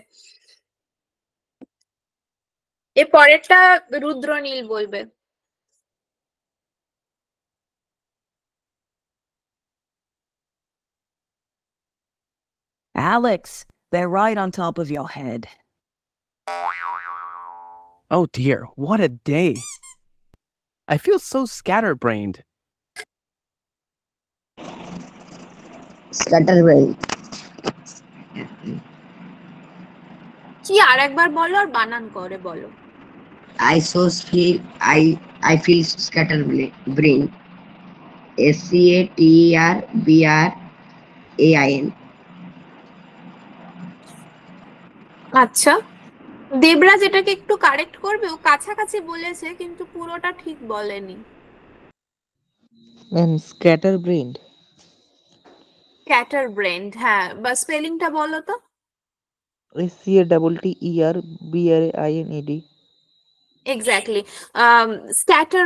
এর পরেরটা রুদ্রনীল বলবে। Alex, they're right on top of your head. Oh dear, what a day. I feel so scatterbrained. Scatterbrained. কি আরেকবার বলো, আর বানান করে বলো। I feel scatterbrained. SCATERBRAIN. আচ্ছা, দেবরাজ এটাকে একটু কারেক্ট করবে, ও কাছাকাছি বলেছে কিন্তু পুরোটা ঠিক বলেনি। Ma'am scatterbrained. স্ক্যাটারব্রেন্ড, হ্যাঁ, বা স্পেলিংটা বলো তো। SCATTERBRAINED. এক্স্যাক্টলি। স্ক্যাটার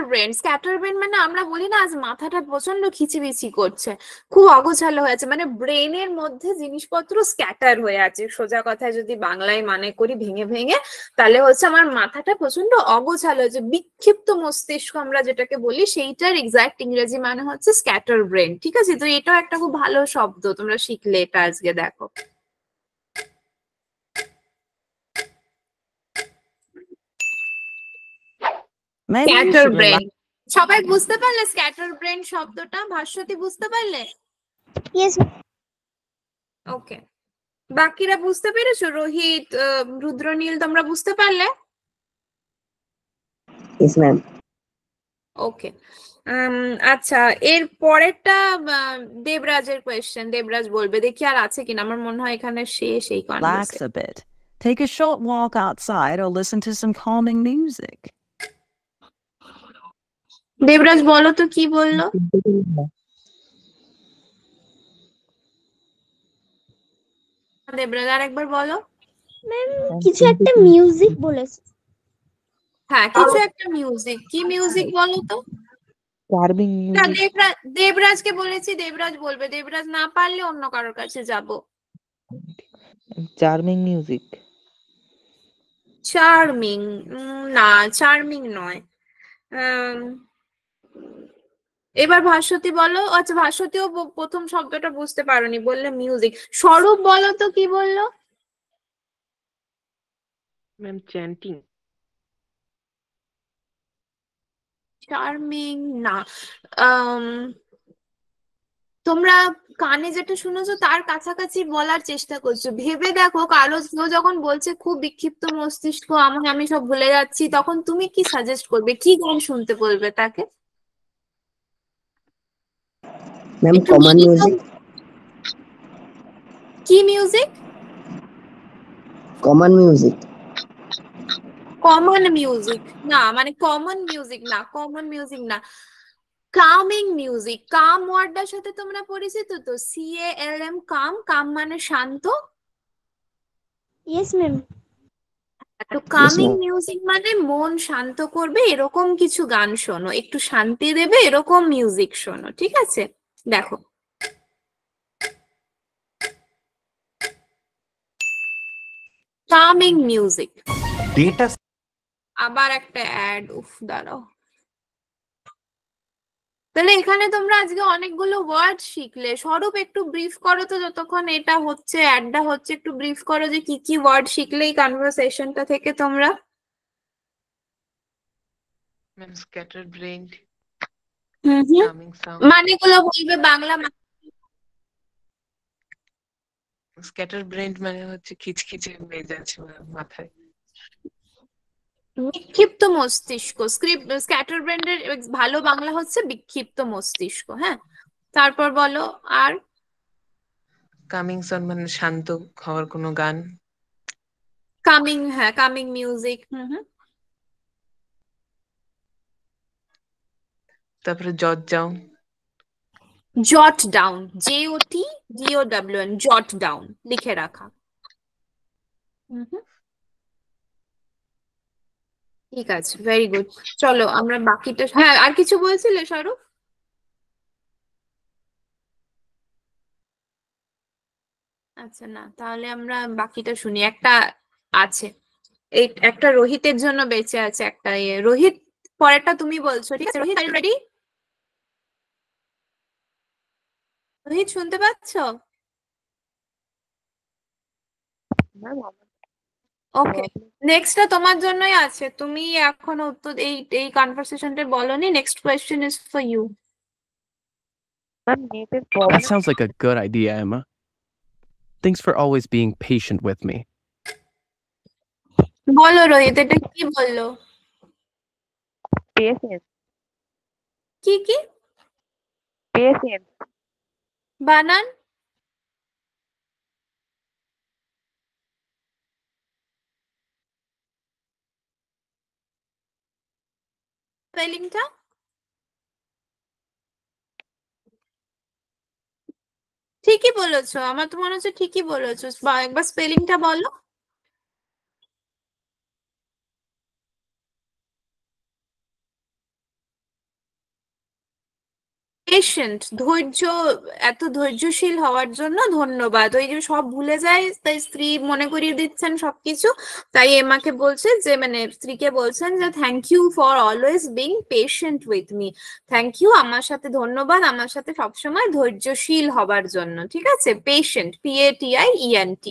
ব্রেন মানে আমরা বলি না আজ মাথাটা প্রচন্ড খিচিবিচি করছে, খুব অগোছালো হয়েছে, মানে ব্রেনের মধ্যে জিনিসপত্র স্ক্যাটার হয়ে আছে। সোজা কথায় যদি বাংলায় মানে করি ভেঙে ভেঙে, তাহলে হচ্ছে আমার মাথাটা প্রচন্ড অগোছালো হয়েছে, বিক্ষিপ্ত মস্তিষ্ক আমরা যেটাকে বলি, সেইটার এক্সাক্ট ইংরেজি মানে হচ্ছে স্ক্যাটার ব্রেন। ঠিক আছে, তো এটাও একটা খুব ভালো শব্দ, তোমরা শিখলে এটা আজকে। দেখো, Maybe you scatter should brain. relax. সবাই বুঝতে পারলে স্ক্যাটার ব্রেন শব্দটা? ভাস্বতী বুঝতে পারলে? ইয়েস ওকে, বাকিরা বুঝতে পেরেছো? রোহিত, রুদ্রনীল, তোমরা বুঝতে পারলে? Yes, ma'am. ওকে, আচ্ছা, এর পরেরটা দেবরাজের কোয়েশ্চেন। দেবরাজ বলবে, দেখি আর আছে কিনা। আমার মনে হয় এখানে শেষ এই Relax conversation. a bit. Take a short walk outside or listen to some calming music. Debraj বলো তো কি বললো? দেবরাজ আর একবার বলো। ম্যাম কিছু একটা মিউজিক বলেছে। হ্যাঁ, কিছু একটা মিউজিক। কি মিউজিক বলো তো? চার্মিং না, মিউজিক। দেবরাজকে বলেছি, দেবরাজ বলবে। দেবরাজ না পারলে অন্য কারোর কাছে যাব। Charming music. চার্মিং? না, চার্মিং নয়। আম, এবার ভাস্বতী বলো। আচ্ছা, ভাস্বতীও প্রথম শব্দটা বুঝতে পারোনি, বললে মিউজিক। স্বরূপ বলো তো কি বললো? Ma'am chanting. চার্মিং না। আম, তোমরা কানে যেটা শুনেছো তার কাছাকাছি বলার চেষ্টা করছো। ভেবে দেখো, কারো কেউ যখন বলছে খুব বিক্ষিপ্ত মস্তিষ্ক, আমি সব ভুলে যাচ্ছি, তখন তুমি কি সাজেস্ট করবে, কি গান শুনতে বলবে তাকে? Ma'am, একটু common বলো তো, music. কি music? Common music. Common music না, মানে কমন মিউজিক না, কমন মিউজিক না। Coming music. কাম ওয়ার্ডটার সাথে তোমরা পরিচিত তো? CALM, calm. কাম মানে শান্ত। Yes ma'am. তো Yes, কামিং ma'am. মিউজিক মানে মন শান্ত করবে এরকম কিছু গান শোনো, একটু শান্তি দেবে এরকম মিউজিক শোনো। ঠিক আছে, দেখো, কামিং মিউজিক। ডেটা আবার একটা অ্যাড, উফ দাঁড়াও। তাহলে এখানে তোমরা আজকে অনেকগুলো ওয়ার্ড শিখলে। স্বরূপ একটু ব্রিফ করো তো, যতক্ষণ এটা হচ্ছে, অ্যাডটা হচ্ছে, একটু ব্রিফ করো যে কি কি ওয়ার্ড শিখলে এই কনভারসেশনটা থেকে তোমরা। ম্যাম স্ক্যাটার ব্রেন, হুম হুম, কামিং সাউন্ড। মানেগুলো বলবে বাংলা। স্ক্যাটার ব্রেন মানে হচ্ছে খিচখিচে মেজাজ মাথায়। বিক্ষিপ্ত মস্তিষ্ক। স্ক্যাটার ব্রেনের ভালো বাংলা হচ্ছে বিক্ষিপ্ত মস্তিষ্ক। হ্যাঁ, তারপর বলো আর। কামিং সাউন্ড মানে শান্ত হওয়ার কোনো গান। কামিং, হ্যাঁ, কামিং মিউজিক। হুম হুম। তারপরে জট ডাউন। জট ডাউন, JOTDOWN, জট ডাউন, লিখে রাখা। হুম হুম, ঠিক আছে, ভেরি গুড। চলো আমরা বাকিটা, হ্যাঁ আর কিছু বলছিলে স্বরূপ? আচ্ছা, না, তাহলে আমরা বাকিটা শুনি। একটা আছে, এই একটা রোহিতের জন্য বেঁচে আছে একটা ইয়ে। রোহিত, পরেরটা তুমি বলছো, ঠিক আছে? রোহিত, রেডি? রোহিত শুনতে পাচ্ছো? ওকে, নেক্সটটা তোমার জন্যই আছে। তুমি এখনো উত্তর এই এই কনভারসেশনটা বলনি। Next question is for you. That sounds like a good idea, Emma. Thanks for always being patient with me. বলো রোহিত, এটা কি বললো? কি কি বানান? স্পেলিংটা? ঠিকই বলেছো, আমার তো মনে হচ্ছে ঠিকই বলেছো। একবার স্পেলিংটা বলো। পেশেন্ট, ধৈর্য, এত ধৈর্যশীল হওয়ার জন্য ধন্যবাদ। ওই যে সব ভুলে যায় তাই স্ত্রী মনে করিয়ে দিচ্ছেন সবকিছু, তাই এমাকে বলছে যে মানে স্ত্রীকে বলছেন যে thank you for always being patient with me, thank you আমার সাথে, ধন্যবাদ আমার সাথে সবসময় ধৈর্যশীল হবার জন্য। ঠিক আছে, patient, PATIENT।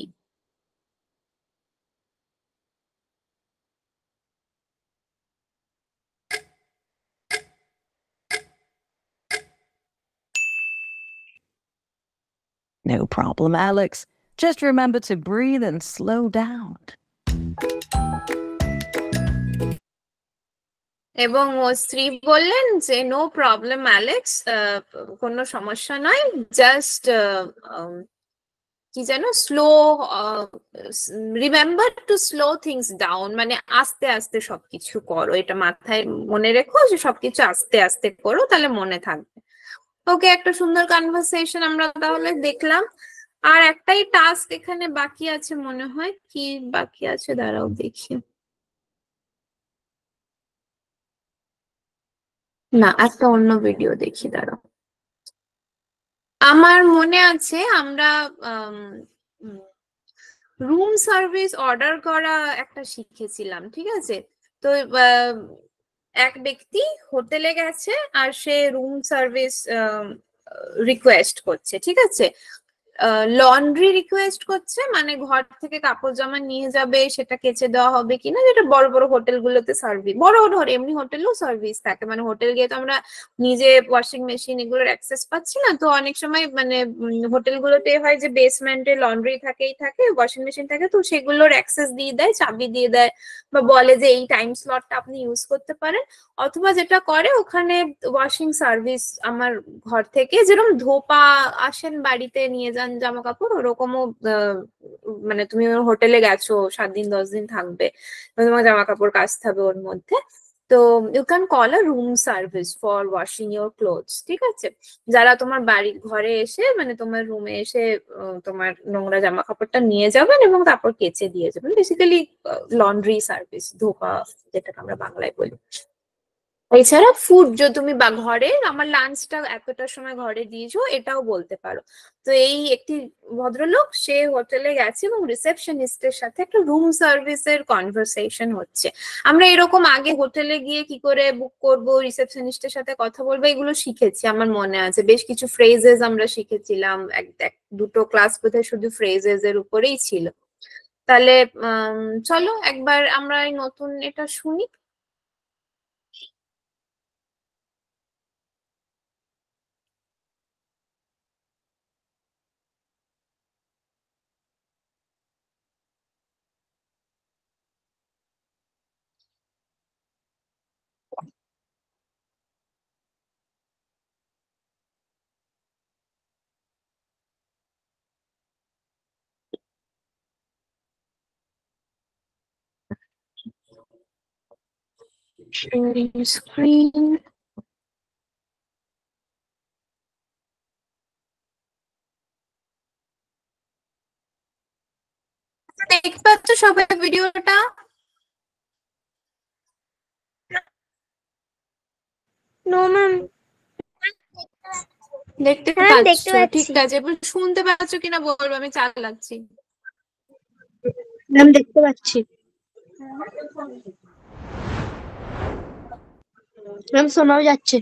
No problem, Alex. Just remember to breathe and slow down. এবং ও স্ত্রী বললেন যে নো প্রবলেম অ্যালেক্স, কোনো সমস্যা নয়, জাস্ট কি যেন slow, remember to slow things down, মানে আস্তে আস্তে সবকিছু করো, এটা মাথায় মনে রেখো যে সবকিছু আস্তে আস্তে করো, তাহলে মনে থাকবে। ওকে, একটা সুন্দর কনভারসেশন আমরা তাহলে দেখলাম। আর একটাই টাস্ক এখানে বাকি আছে মনে হয়, কি বাকি আছে দাঁড়াও দেখি, না একটা অন্য ভিডিও দেখি দাঁড়াও। আমার মনে আছে আমরা রুম সার্ভিস অর্ডার করা একটা শিখেছিলাম, ঠিক আছে? তো এক ব্যক্তি হোটেলে গেছে আর সে রুম সার্ভিস রিকোয়েস্ট করছে, ঠিক আছে? লন্ড্রি রিকোয়েস্ট করছে, মানে ঘর থেকে কাপড় জামা নিয়ে যাবে, সেটা কেচে দেওয়া হবে কিনা, যেটা বড় বড় হোটেলগুলোতে সার্ভিস, বড় বড় এমনি হোটেলেও সার্ভিস থাকে, মানে হোটেল গিয়ে তো আমরা নিজে ওয়াশিং মেশিন এগুলোর অ্যাক্সেস পাচ্ছি না, তো অনেক সময় মানে হোটেলগুলোতে হয় যে বেসমেন্টে লন্ড্রি থাকেই থাকে, ওয়াশিং মেশিন থাকে, তো সেগুলোর অ্যাক্সেস দিয়ে দেয়, চাবি দিয়ে দেয়, বা বলে যে এই টাইম স্লটটা আপনি ইউজ করতে পারেন। অথবা যেটা করে ওখানে ওয়াশিং সার্ভিস, আমার ঘর থেকে যেরকম ধোপা আসেন বাড়িতে নিয়ে যান জামা কাপড়, ওরকমও মানে তুমি হোটেলে গেছো 7 দিন 10 দিন থাকবে, তোমার জামা কাপড় কাচতে হবে ওর মধ্যে, তো you can call a room service for washing your clothes, ঠিক আছে? যারা তোমার বাড়ির ঘরে এসে মানে তোমার রুমে এসে তোমার নোংরা জামা কাপড়টা নিয়ে যাবেন এবং তারপর কেচে দিয়ে যাবেন, বেসিক্যালি লন্ড্রি সার্ভিস, ধোপা যেটাকে আমরা বাংলায় বলি। এছাড়া ফুড, যদি তুমি বা ঘরে আমার লাঞ্চটা এতটার সময় ঘরে দিয়েছো, এটাও বলতে পারো। তো এই একটি ভদ্রলোক সে হোটেলে গেছে এবং রিসেপশনিস্টের সাথে একটা রুম সার্ভিসের কনভারসেশন হচ্ছে। আমরা এরকম আগে হোটেলে গিয়ে কি করে বুক করব, রিসেপশনিস্টের সাথে কথা বলবো, এগুলো শিখেছি, আমার মনে আছে বেশ কিছু ফ্রেজেস আমরা শিখেছিলাম, দুটো ক্লাস বোধহয় শুধু ফ্রেজেস এর উপরেই ছিল। তাহলে চলো একবার আমরা এই নতুন এটা শুনি। Sharing screen. দেখতে পাচ্ছ সবাই ভিডিওটা? No ma'am. দেখতে হ্যাঁ, দেখতে পাচ্ছ? পাচ্ছি। ঠিক আছে, এবার শুনতে পাচ্ছ কিনা বলবো, আমি চালাচ্ছি। ম্যাম দেখতে পাচ্ছি। ম্যাম শোনাও যাচ্ছে।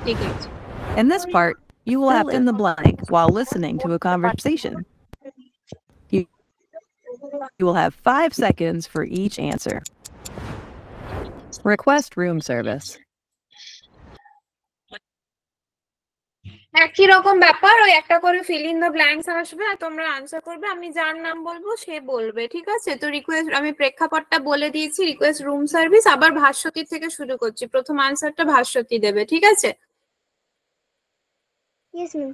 ঠিক আছে। In this part, you will have in the blank while listening to a conversation. You will have 5 seconds for each answer. Request room service. একই রকম ব্যাপার, ওই একটা করে ফিল ইন দ্য ব্ল্যাঙ্কস আসবে আর তোমরা আনসার করবে, আমি যার নাম বলবো সে বলবে, ঠিক আছে? তো রিকোয়েস্ট, আমি প্রেক্ষাপটটা বলে দিয়েছি, রিকোয়েস্ট রুম সার্ভিস, আবার ভাস্বতীর থেকে শুরু করছি, প্রথম আনসারটা ভাস্বতী দেবে, ঠিক আছে? Yes ma'am.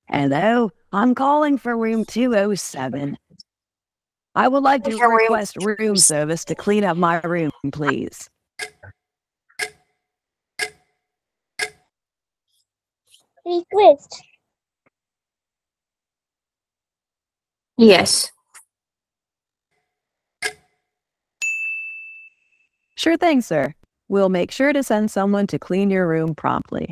Hello, I'm calling for room 207. I would like to request room service to clean up my room, please. Request. Yes. Sure thing, sir. We'll make sure to send someone to clean your room promptly.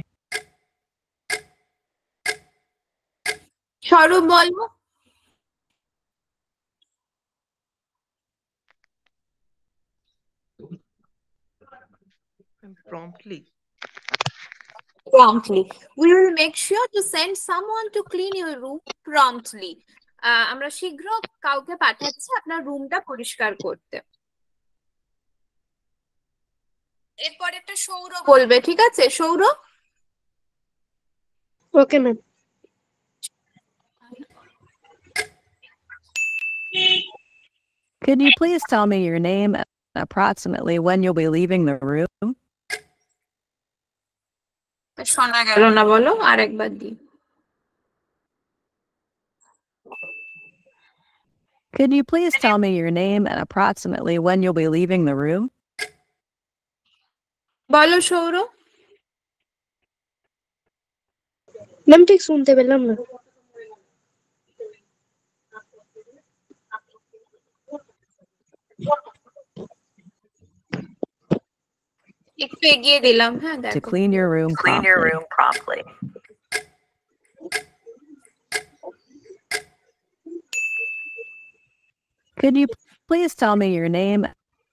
স্বরূপ বলো। Promptly. Promptly. We will make sure to send someone to clean your room promptly. আমরা শীঘ্র কাউকে পাঠাচ্ছি আপনার রুমটা পরিষ্কার করতে। এরপর একটা সৌর বলবে, ঠিক আছে? সৌর। Okay ma'am. Could you please tell me your name and approximately when you'll be leaving the room? শোনা গেল না, বলো আরেকবার দি। Could you please tell me your name and approximately when you'll be leaving the room? বলো সৌর। Ma'am ঠিক শুনতে পেলাম না। একটু এগিয়ে দিলাম, হ্যাঁ To দেখো। clean your room promptly. Could you please tell me your name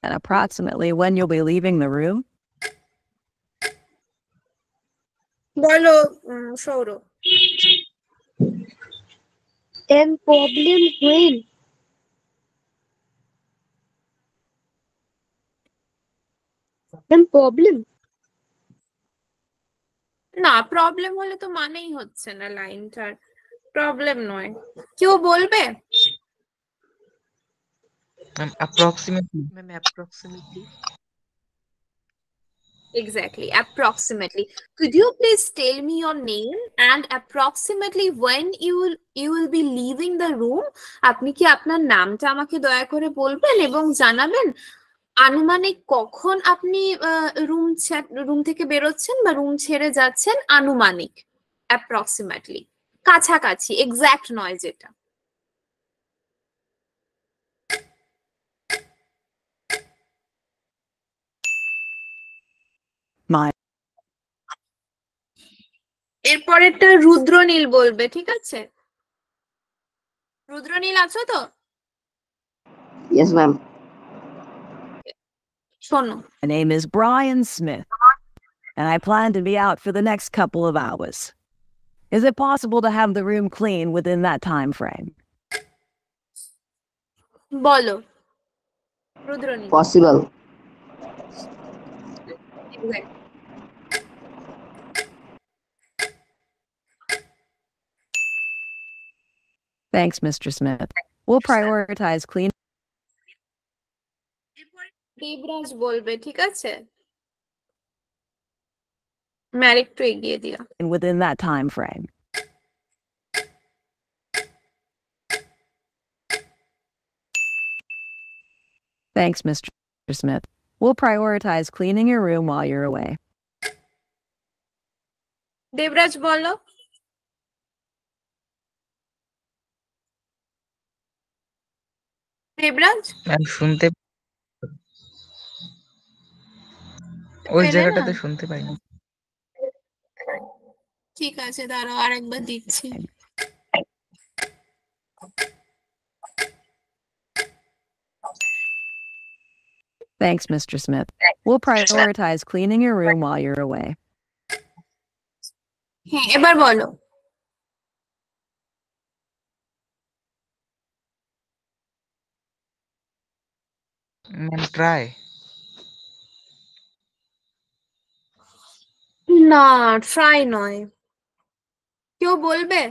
and approximately when you'll be leaving the room? বলো সৌর। And problem when? Ma'am problem? না, প্রবলেম হলে তো মানেই হচ্ছে না লাইনটার। প্রবলেম নয়। কেউ বলবে? Approximately. Ma'am, approximately. Exactly, approximately. Could you please tell me your name and approximately when you will be leaving the room? আপনি কি আপনার নামটা আমাকে দয়া করে বলবেন এবং জানাবেন আনুমানিক কখন আপনি রুম থেকে বেরোচ্ছেন বা রুম ছেড়ে যাচ্ছেন? আনুমানিক, অ্যাপ্রক্সিমেটলি, কাছাকাছি, এক্সাক্ট নয় যেটা। এরপরেরটা রুদ্রনীল বলবে, ঠিক আছে? রুদ্রনীল আছো তো? Yes, ma'am. শোনো। My name is Brian Smith, and I plan to be out for the next couple of hours. Is it possible to have the room clean within that time frame? বলো Rudranil. Possible. Exactly. Thanks, Mr. Smith. We'll prioritize cleaning. Debraj বলবে, ঠিক আছে? আমি একটু এগিয়ে দিয়া। Within that time frame. Thanks, Mr. Smith. We'll prioritize cleaning your room while you're away. Debraj বলো। দেবরাজ শুনতে ওই জায়গাটাতে শুনতে পাইনি। ঠিক আছে, দাঁড়াও আরেকবার দিচ্ছি। Thanks, Mr. Smith. We'll prioritize cleaning your room while you're away. হ্যাঁ, এবার বলো। ট্রাই। না, ট্রাই নয়। কেউ বলবে?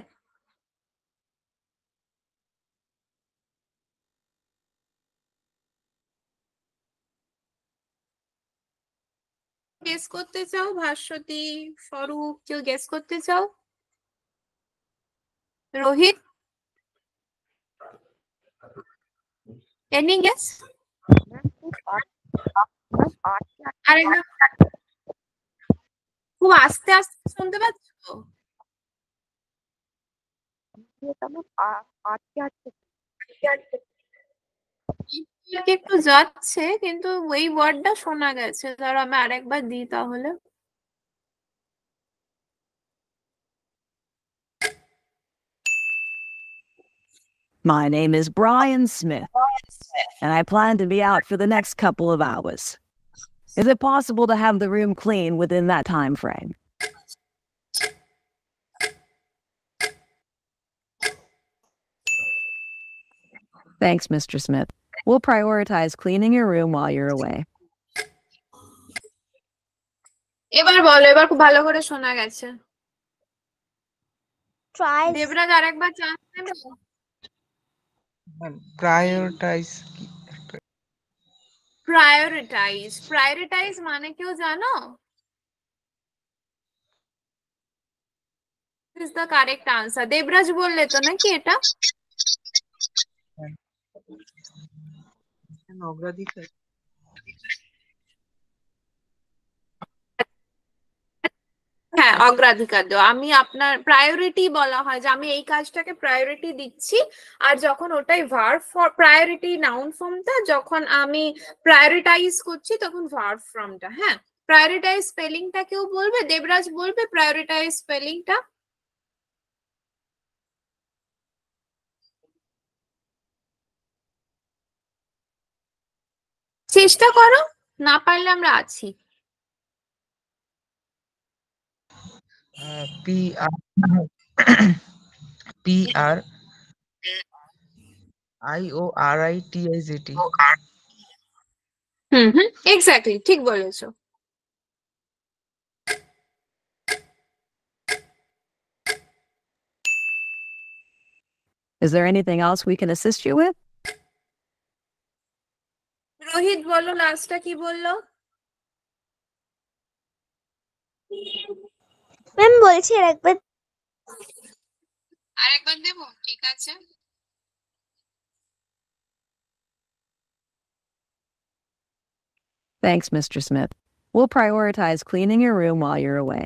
গেস করতে চাও? ভাস্বতী, স্বরূপ, কেউ গেস করতে চাও? Rohit, any guess? আরেকবার খুব আস্তে আস্তে শুনতে পাচ্ছ? নেটওয়ার্ক একটু যাচ্ছে কিন্তু ওই ওয়ার্ডটা শোনা গেছে। ধরো আমি আরেকবার দিই তাহলে। My name is Brian Smith, and I plan to be out for the next couple of hours. Is it possible to have the room clean within that time frame? Thanks, Mr. Smith. We'll prioritize cleaning your room while you're away. এবার বলো, এবার খুব ভালো করে শোনা গেছে। Try Debraj আরেকবার chance নেবে? প্রায়োরিটাইজ প্রায়োরিটাইজ মানে কেউ জানো? Is the correct answer. Debraj বললে তো নাকি এটা? অগ্রাধিকার। হ্যাঁ, অগ্রাধিকার দেওয়া। আমি আপনার প্রায়োরিটি বলা হয় যে আমি এই কাজটাকে প্রায়োরিটি দিচ্ছি, আর যখন ওটাই ভার্ব ফর প্রায়োরিটি নাউন ফর্মটা, যখন আমি প্রায়োরিটাইজ করছি তখন ভার্ব ফর্মটা। হ্যাঁ, প্রায়োরিটাইজ স্পেলিংটা কেউ বলবে? দেবরাজ বলবে প্রায়োরিটাইজ স্পেলিংটা? চেষ্টা করো, না পারলে আমরা আছি। PRIORITIZT। এক্স্যাক্টলি, ঠিক বলেছো। Is there anything else we can assist you with? Rohit বলো, লাস্টটা কি বললো? ম্যাম বলছি আরেকবার। আরেকবার দেবো? ঠিক আছে। Thanks, Mr. Smith. We'll prioritize cleaning your room while you're away.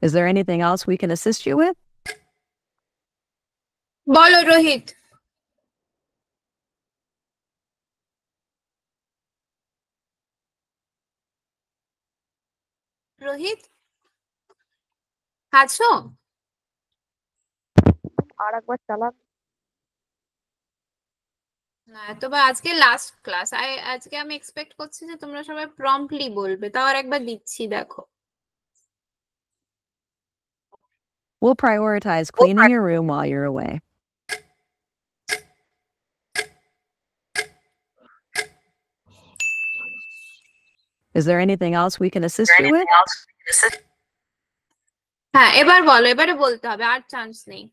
Is there anything else we can assist you with? বলো রোহিত। রোহিত আছো? আরেকবার চালান। না, তবে আজকে লাস্ট ক্লাস, আজকে আমি এক্সপেক্ট করছি যে তোমরা সবাই প্রম্পটলি বলবে। তাও আর একবার দিচ্ছি, দেখো। We'll prioritize cleaning your room while you're away. Is there anything else we can assist you with? হ্যাঁ, এবার বলো, এবারে বলতে হবে, আর চান্স নেই।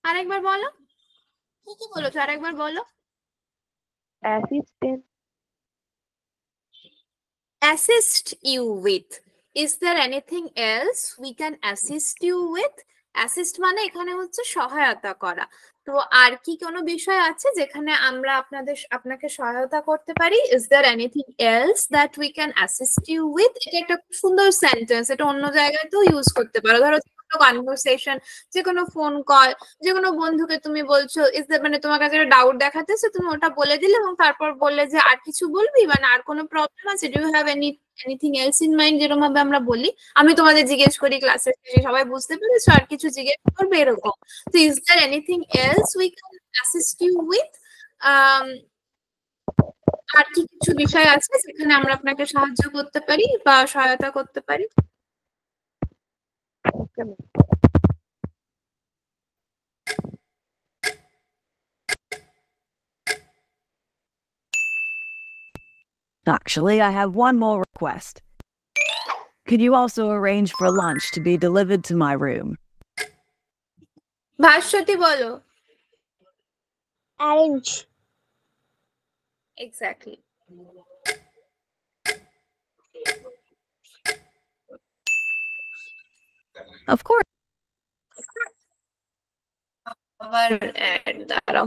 আরেকবার বলো, কি কি বলেছো আরেকবার বলো। Assist you with. Is there anything else we can assist you with? Assist মানে এখানে হচ্ছে সহায়তা করা। তো আর কি কোনো বিষয় আছে যেখানে আমরা আপনাকে সহায়তা করতে পারি? Is there anything else that we can assist you with? এটা একটা খুব সুন্দর সেন্টেন্স, এটা অন্য জায়গাতেও ইউজ করতে পারো। ধরো কোনো কনভারসেশন, যে কোনো ফোন কল, যে কোনো বন্ধুকে তুমি বলছো, ইজ দ্যাট মানে তোমার কাছে একটা ডাউট দেখাতেছে, তুমি ওটা বলে দিলে এবং তারপর বললে যে আর কিছু বলবি, মানে আর কোনো প্রবলেম আছে, do you have anything else in mind, যেরকম ভাবে আমরা বলি। আমি তোমাদের জিজ্ঞেস করি ক্লাসে, সবাই বুঝতে পেরেছো, আর কিছু জিজ্ঞেস করবে, এরকম। তো is there anything else we can assist you with? আর কি কিছু বিষয় আছে যেখানে আমরা আপনাকে সাহায্য করতে পারি বা সহায়তা করতে পারি? Actually, I have one more request. Could you also arrange for lunch to be delivered to my room? Bhaswati বলো। অ্যারেঞ্জ। এক্স্যাক্টলি। Of course. আবার দাঁড়াও।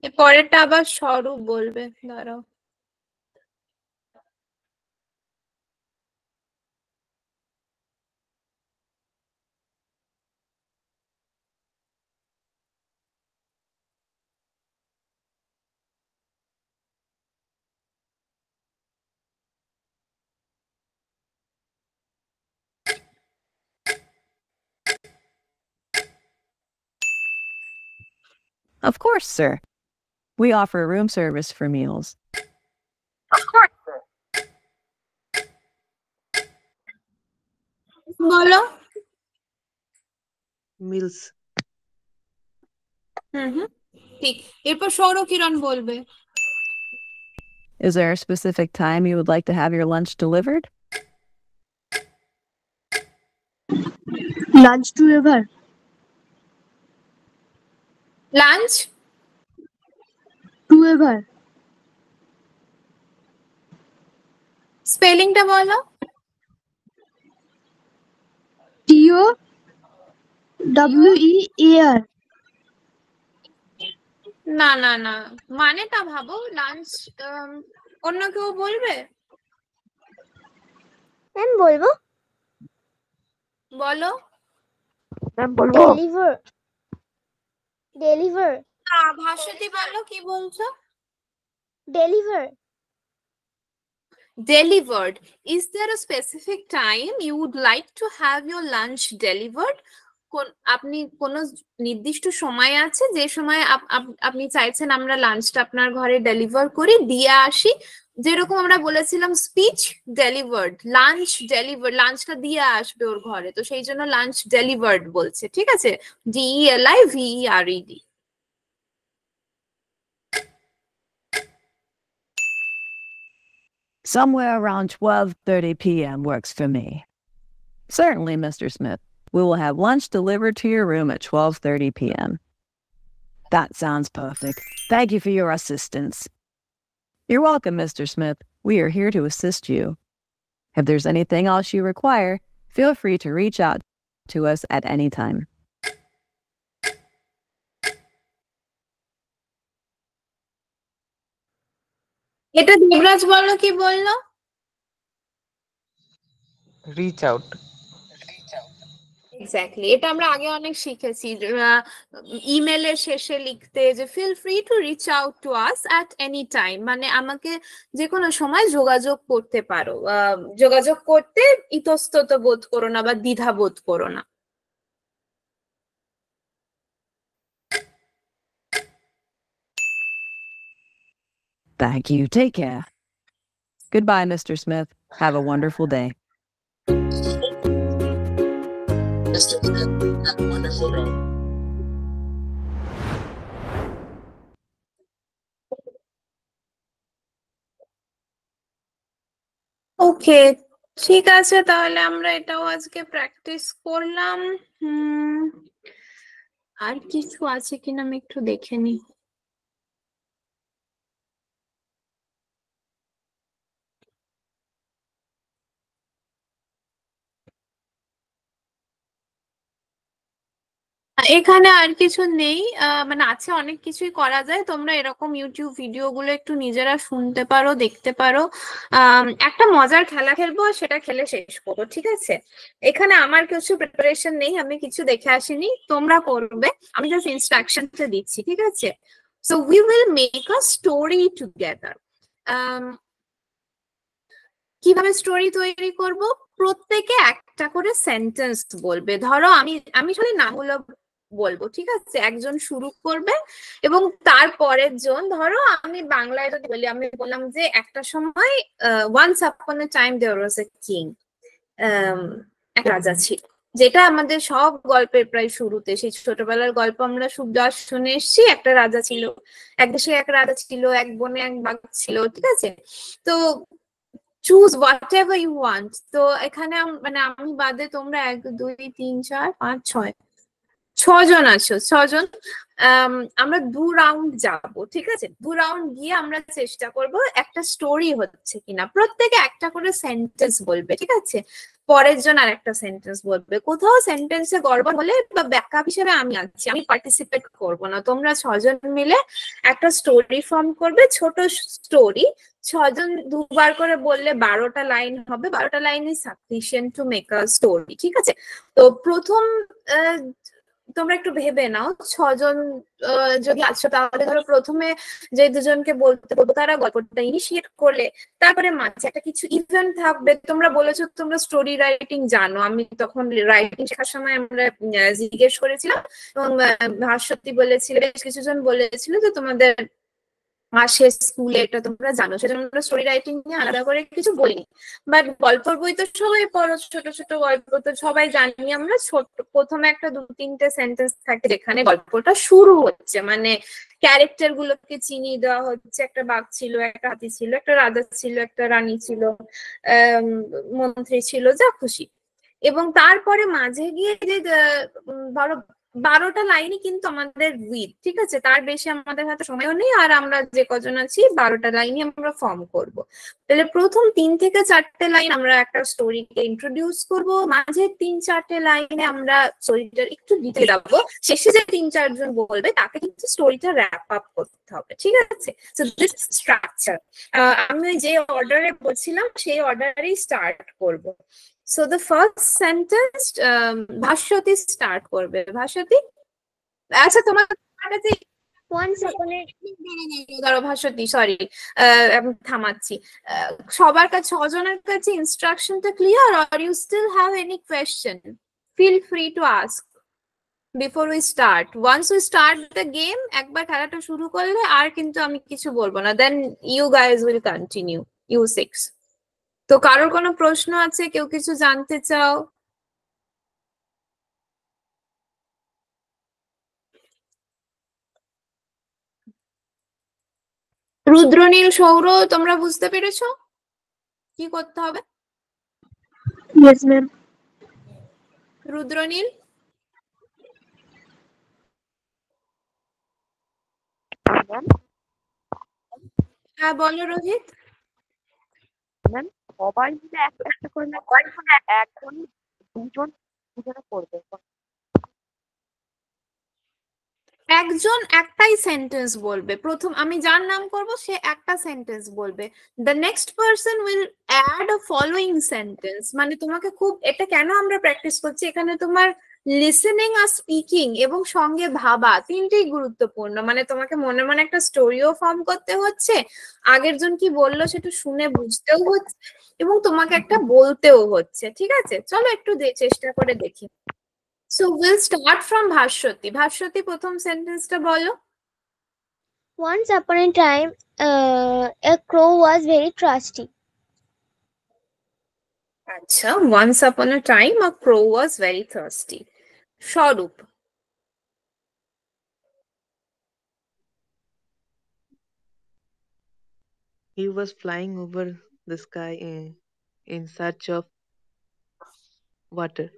এর পরেরটা আবার স্বরূপ বলবে, দাঁড়াও। Of course, sir. We offer room service for meals. বলো। Meals. ঠিক। এরপর সৌরকিরণ বলবে। Is there a specific time you would like to have your lunch delivered? Lunch to ever. Lunch to ever. স্পেলিংটা বলো। T O WEAR। না না না, মানেটা ভাবো। লাঞ্চ অন্য কেউ বলবে? ম্যাম বলবো। বলো। ডেলিভার। ডেলিভার। ভাস্বতী বলো, কি বলছো? Deliver. Delivered. Is there a specific time you would like to have your lunch delivered? আপনি কোন নির্দিষ্ট সময় আছে যে সময় আপনি চাইছেন আমরা লাঞ্চটা আপনার ঘরে ডেলিভার করি, দিয়ে আসি? যেরকম আমরা বলেছিলাম স্পিচ ডেলিভার্ড, লাঞ্চ ডেলিভার্ড, লাঞ্চটা দিয়ে আসবে ওর ঘরে, তো সেই জন্য লাঞ্চ ডেলিভার্ড বলছে। ঠিক আছে, DELIVERED। Somewhere around 12:30 p.m. works for me. Certainly, Mr. Smith. We will have lunch delivered to your room at 12:30 p.m. That sounds perfect. Thank you for your assistance. You're welcome, Mr. Smith. We are here to assist you. If there's anything else you require, feel free to reach out to us at any time. এটা দেবরাজ বলো, কি বললো? Reach out. Exactly, এটা আমরা আগে অনেক শিখেছি ইমেলের শেষে লিখতে, যে feel free to reach out to us at any time, মানে আমাকে যে কোনো সময় যোগাযোগ করতে পারো। যোগাযোগ করতে ইতস্তত বোধ করো না বা দ্বিধা বোধ করো না। Thank you. Take care. Goodbye, Mr. Smith. Have a wonderful day. Mr. Smith, have a wonderful day. ওকে, ঠিক আছে, তাহলে আমরা এটাও আজকে প্র্যাকটিস করলাম। আর কিছু আছে কিনা আমি একটু দেখে নিই। এখানে আর কিছু নেই, মানে আছে, অনেক কিছুই করা যায়। তোমরা এরকম ইউটিউব ভিডিও গুলো একটু নিজেরা শুনতে পারো, দেখতে পারো। একটা মজার খেলা খেলবো, সেটা খেলে শেষ করবো, ঠিক আছে? এখানে আমার কিছু প্রিপারেশন নেই, আমি কিছু দেখে আসিনি, তোমরা করবে, আমি জাস্ট ইনস্ট্রাকশনটা দিচ্ছি, ঠিক আছে? So we will make a story together. কিভাবে স্টোরি তৈরি করব? প্রত্যেকে একটা করে সেন্টেন্স বলবে। ধরো আমি খালি নামগুলো বলবো, ঠিক আছে? একজন শুরু করবে এবং তারপরের জন, ধরো আমি বাংলায় যদি বলি, আমি বললাম যে একটা সময় once upon A time there was a king, এক রাজা ছিল, যেটা আমাদের সব গল্পের প্রায় শুরুতে, সেই ছোটবেলার গল্প আমরা শুনে এসছি। একটা রাজা ছিল, এক দেশে এক রাজা ছিল, এক বনে এক বাঘ ছিল, ঠিক আছে? তো choose whatever you want. তো এখানে মানে আমি বাদে তোমরা 1 2 3 4 5 6 ছজন আছো, ছজন। আমরা 2 রাউন্ড যাব, ঠিক আছে? 2 রাউন্ড গিয়ে আমরা চেষ্টা করব একটা স্টোরি হচ্ছে কিনা। প্রত্যেকে একটা করে সেন্টেন্স বলবে, ঠিক আছে? পরের জন আর একটা সেন্টেন্স বলবে। কোথাও সেন্টেন্সে গড়বড় হলে বা ব্যাকআপ হিসেবে আমি আছি, আমি পার্টিসিপেট করব না। তোমরা ছজন মিলে একটা স্টোরি ফর্ম করবে, ছোট স্টোরি। ছজন দুবার করে বললে 12টা লাইন হবে। 12টা line is sufficient to make a story, ঠিক আছে? তো প্রথম তোমরা একটু ভেবে নাও, ছজন যদি আছো, তাহলে ধরো প্রথমে যে দুজনকে বলতে বলবো তারা গল্পটা ইনিশিয়েট করলে, তারপরে মাঝে একটা কিছু ইভেন্ট থাকবে। তোমরা বলেছো তোমরা স্টোরি রাইটিং জানো, আমি তখন রাইটিং শেখার সময় আমরা জিজ্ঞেস করেছিলাম, এবং ভাস্বতী বলেছিল, বেশ কিছুজন বলেছিল যে তোমাদের আসে স্কুলে, এটা তোমরা জানো, সেজন্য আমরা স্টোরি রাইটিং নিয়ে আলাদা করে কিছু বলিনি। বাট গল্পের বই তো সবাই পড়ো, ছোট ছোট গল্প তো সবাই জানি আমরা। ছোট প্রথমে একটা 2-3টে সেন্টেন্স থাকে যেখানে গল্পটা শুরু হচ্ছে, মানে ক্যারেক্টার গুলোকে চিনিয়ে দেওয়া হচ্ছে। একটা বাঘ ছিল, একটা হাতি ছিল, একটা রাজা ছিল, একটা রানী ছিল, মন্ত্রী ছিল, যা খুশি। এবং তারপরে মাঝে গিয়ে যে ধরো 12টা লাইনই কিন্তু আমাদের উইথ, ঠিক আছে? তার বেশি আমাদের হাতে সময়ও নেই, আর আমরা যে কজন আছি 12টা লাইনই আমরা ফর্ম করব। তাহলে প্রথম 3 থেকে 4টে লাইন আমরা একটা স্টোরিকে ইন্ট্রোডিউস করব, মাঝে 3-4টে লাইনে আমরা স্টোরিটার একটু ডিটেইল যাবো, শেষে যে 3-4 জন বলবে তাকে কিন্তু স্টোরিটা র্যাপ আপ করতে হবে, ঠিক আছে? সো দিস স্ট্রাকচার আমি যে অর্ডারে বলছিলাম সেই অর্ডারেই স্টার্ট করব। So the first sentence, Bhaswati start করবে। ভাস্বতী, আচ্ছা তোমার কাছে Once upon a ধরো ভাস্বতী, সরি আমি থামাচ্ছি। সবার কাছে, ছজনের কাছে ইনস্ট্রাকশনটা clear, or you still have any question? Feel free to ask before we start. Once we start the game, একবার খেলাটা শুরু করলে আর কিন্তু আমি কিছু বলবো না, then you guys will continue, you 6। তো কারোর কোনো প্রশ্ন আছে? কেউ কিছু জানতে চাও? রুদ্রনীল, সৌর, তোমরা বুঝতে পেরেছো কি করতে হবে? Yes ma'am. রুদ্রনীল, হ্যাঁ বলো। রোহিত, ম্যাম সবাই মিলে একটা একটা করে একজন দুজন দুজনে করবে। একজন একটাই সেন্টেন্স বলবে। প্রথম আমি যার নাম করব সে একটা সেন্টেন্স বলবে, the next person will add a following sentence. মানে তোমাকে খুব, এটা কেন আমরা প্র্যাকটিস করছি, এখানে তোমার লিসেনিং আর স্পিকিং এবং সঙ্গে ভাবা তিনটেই গুরুত্বপূর্ণ। মানে তোমাকে মনে মনে একটা স্টোরিও ফর্ম করতে হচ্ছে, আগের জন কি বললো সেটা শুনে বুঝতেও হচ্ছে, এবং তোমাকে একটা বলতেও হচ্ছে, ঠিক আছে? চলো একটু চেষ্টা করে দেখি। So we'll start from Bhashwati. Bhashwati, প্রথম সেন্টেন্সটা বলো। Once upon a time, a crow was very trusty. আচ্ছা, once upon a time a crow was very thirsty. স্বরূপ, He was flying over the sky in search of water.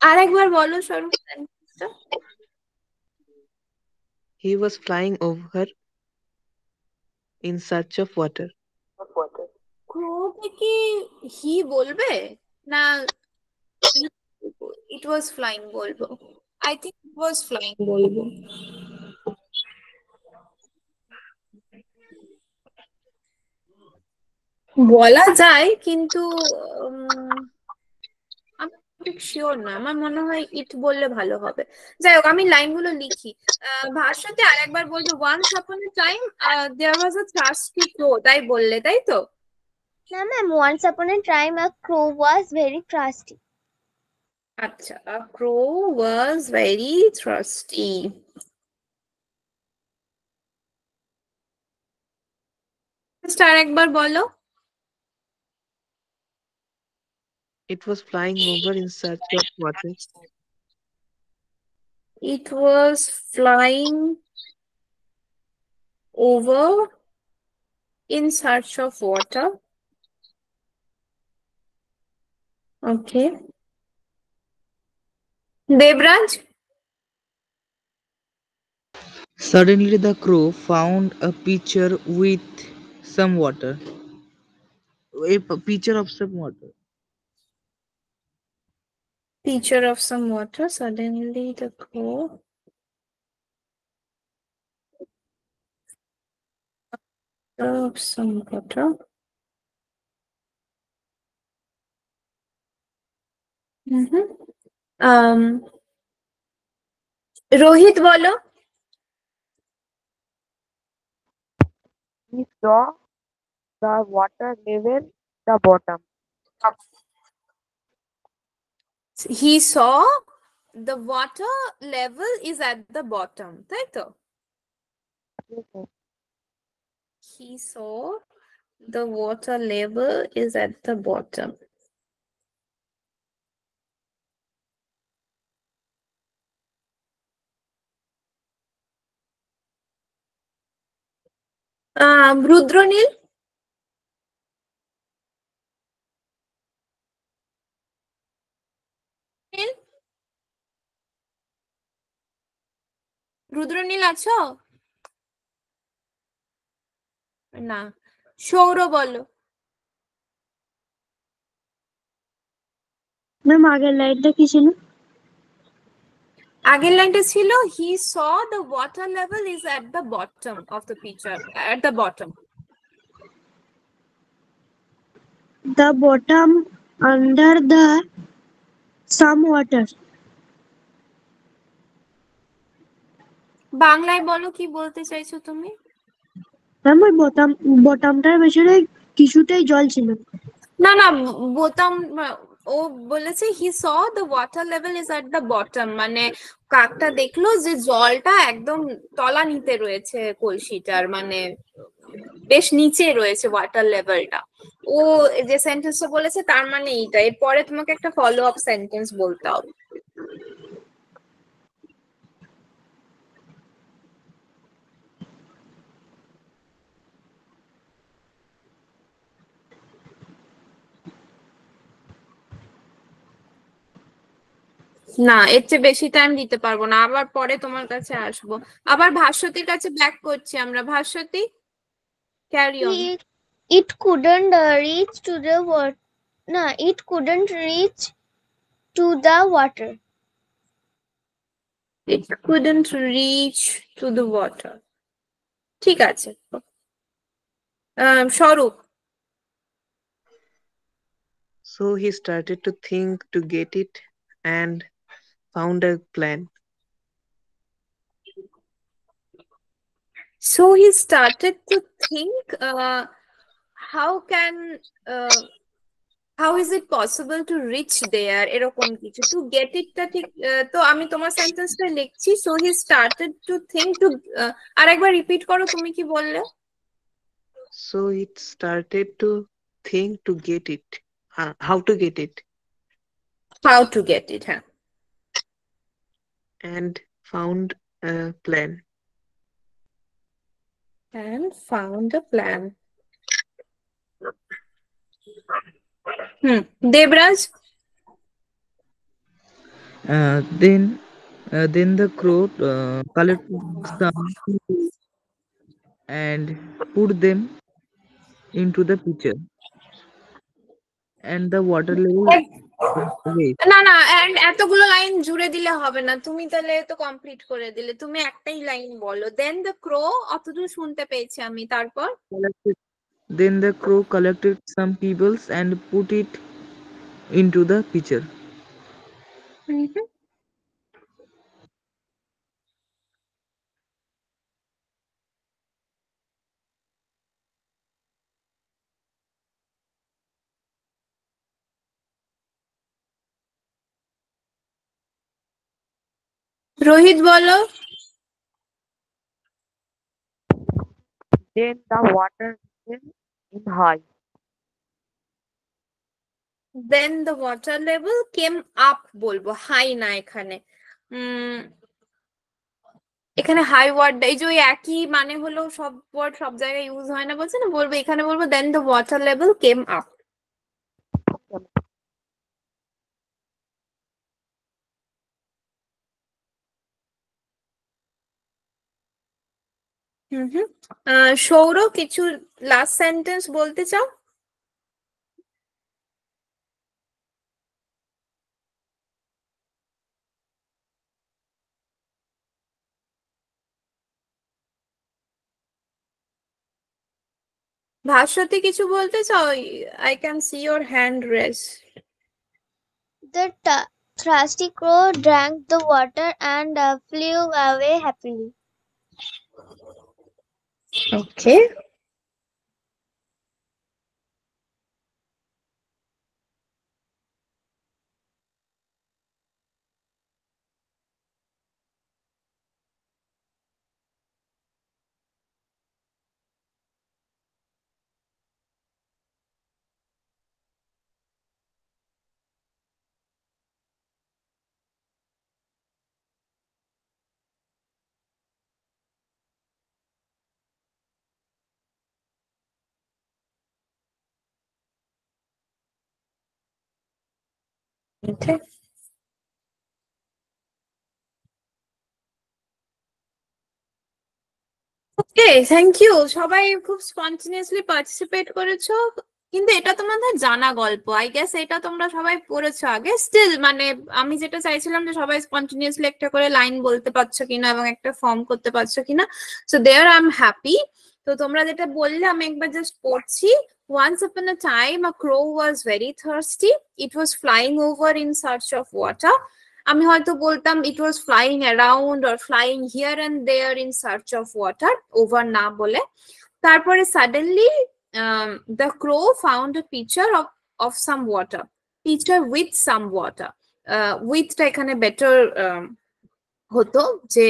আরেকবার বলো স্বরূপ সেন্টেন্সটা। He was flying over in search of water. ক্রোকে কি হি বলবে না ইট was flying বলবো? I think it was flying বলবো। বলা যায় কিন্তু আমি ঠিক শিওর না, আমার মনে হয় ইট বললে ভালো হবে। যাই হোক, আমি লাইনগুলো লিখি। ভাষাতে আরেকবার বলবো, ওয়ান্স আপন এ টাইম দেয়ার ওয়াজ আ থার্স্টি ক্রো, তাই বললে, তাই তো? না ma'am, once upon a time a crow was very trusty. আচ্ছা, a crow was very thirsty. আরেকবার বলো। It was flying over in search of water. It was flying over in search of water. Okay. Debraj? Suddenly the crow found a pitcher with some water. Pitcher of some water. Pitcher of some water. Suddenly the crow of some water. Rohit বলো। He saw the water level the bottom. He saw the water level is at the bottom, তাই তো? He saw the water level is at the bottom. Rudranil? Rudranil আছো? না। সৌর বলো। Ma'am আগের লাইনটা কি ছিল? আগের লাইনটা ছিল he saw the water level is at the bottom of the pitcher, at the bottom. The bottom under the some water. বাংলায় বলো কি বলতে চাইছো তুমি? ম্যাম ওই বটমটার ভেতরে কিছুটাই জল ছিল। না না, বোতাম ও বলেছে he saw the water level is at the bottom, মানে কাকটা দেখলো যে জলটা একদম তলানিতে রয়েছে কলসিটার, মানে বেশ নিচে রয়েছে ওয়াটার লেভেলটা। ও যে সেন্টেন্সটা বলেছে তার মানে এইটা। এরপরে তোমাকে একটা ফলো আপ সেন্টেন্স বলতে হবে। না, এর চেয়ে বেশি টাইম দিতে পারবো না, আবার পরে তোমার কাছে আসবো। আবার ভাস্বতীর কাছে ব্যাক করছি আমরা। Bhaswati, carry on. It couldn't reach to the water. No, it couldn't reach to the water. It couldn't reach to the water. ঠিক আছে। স্বরূপ? So he started to think to get it and found a plan. So he started to think how is it possible to reach there, এরকম কিছু। to get it টা ঠিক। তো আমি তোমার সেন্টেন্সটা লিখছি। so he started to think to আরেকবার রিপিট করো, তুমি কি বললে? So it started to think to get it. How to get it. How to get it, হ্যাঁ। And found a plan. And found a plan. Debraj? Then the crow collected some pebbles and put them into the pitcher, and the water level raised. না না, এতগুলো line জুড়ে দিলে হবে না, তুমি তাহলে তো কমপ্লিট করে দিলে। তুমি একটাই লাইন বলো। দেন দ্য ক্রো, অতদূর শুনতে পেয়েছি আমি। তারপর? Then the crow collected some pebbles and put it into the pitcher. Rohit বলো। Then the water became in high. Then the water level came up বলবো, হাই না এখানে। এখানে হাই ওয়ার্ড, এই যে ওই একই মানে হলো সব ওয়ার্ড সব জায়গায় ইউজ হয় না বলছে না, বলবো এখানে বলবো then the water level came up. Saur কিছু লাস্ট সেন্টেন্স বলতে চাও? ভাস্বতী কিছু বলতে চাও? I can see your hand raised. The thirsty crow drank the water and flew away happily. Okay. Okay. Okay, thank you. সবাই খুব স্পন্টেনিয়াসলি পার্টিসিপেট করেছো, কিন্তু এটা তোমাদের জানা গল্প। আই গেস এটা তোমরা সবাই পড়েছো আগে। স্টিল মানে আমি যেটা চাইছিলাম যে সবাই স্পন্টেনিয়াসলি একটা করে লাইন বলতে পারছো কিনা এবং একটা ফর্ম করতে পারছো কিনা। So there I am happy. তো তোমরা যেটা বললে আমি একবার জাস্ট পড়ছি। Once upon a time, a crow was very thirsty. It was flying over in search of water. আমি হয়তো বলতাম it was flying around or flying here and there in search of water, over না বলে। তারপরে suddenly the crow found a pitcher of some water. Pitcher with some water. With টা এখানে better হতো, যে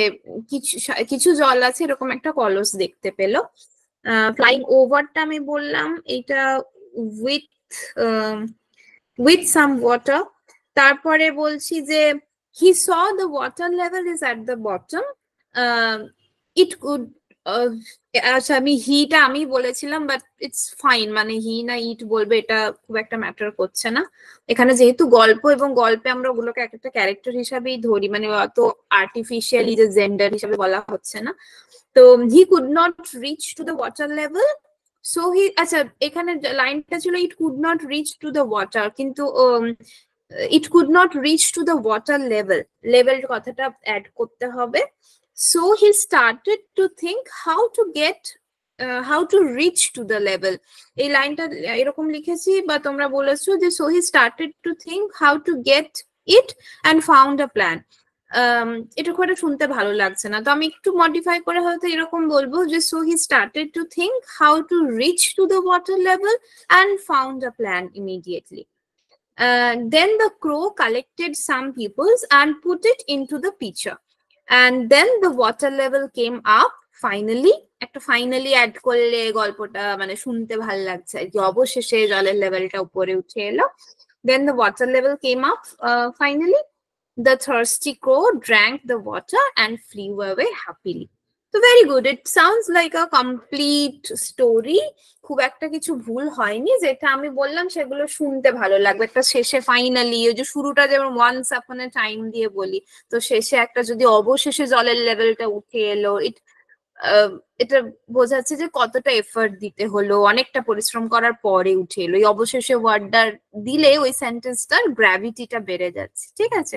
কিছু জল আছে এরকম একটা কলস দেখতে পেলো। ফ্লাইং ওভারটা আমি বললাম এটা with some water। তারপরে বলছি যে he saw the water level is at the bottom. It could আচ্ছা আমি হিটা আমি বলেছিলাম, বাট ইটস ফাইন, মানে হি না ইট বলবে এটা খুব একটা ম্যাটার করছে না। এখানে যেহেতু গল্প এবং গল্পে আমরা ওগুলোকে একটা ক্যারেক্টার হিসাবেই ধরি, মানে অত আর্টিফিশিয়ালি যে জেন্ডার হিসাবে বলা হচ্ছে না। তো he could not reach to the water level, so he, আচ্ছা এখানে লাইনটা ছিল it could not reach to the water, কিন্তু it could not reach to the water level, level কথাটা অ্যাড করতে হবে। So he started to think how to reach to the level. এই লাইনটা এরকম লিখেছি বা তোমরা বলেছো যে so he started to think how to get it and found a plan. এটা খুব একটা শুনতে ভালো লাগছে না, তো আমি একটু মডিফাই করে হয়তো এরকম বলবো যে so he started to think how to reach to the water level and found a plan immediately. Then the crow collected some pebbles and put it into the pitcher. And then the water level came up finally. একটা finally add করলে গল্পটা মানে শুনতে ভালো লাগছে যে অবশেষে জলের লেভেলটা উপরে উঠে এলো। Then the water level came up finally. The thirsty crow drank the water and flew away happily. So very good. It sounds like a complete story. খুব একটা কিছু ভুল হয়নি, যেটা আমি বললাম সেগুলো শুনতে ভালো লাগবে। একটা শেষে ফাইনালি, ওই যে শুরুটা যেমন ওয়ান্স আপন এ টাইম দিয়ে বলি, তো শেষে একটা যদি অবশেষে জলের লেভেলটা উঠে এলো, এটা বোঝাচ্ছে যে কতটা এফর্ট দিতে হলো, অনেকটা পরিশ্রম করার পরে উঠে এলো। এই অবশেষে ওয়ার্ডটা দিলে ওই সেন্টেন্সটার গ্র্যাভিটিটা বেড়ে যাচ্ছে, ঠিক আছে?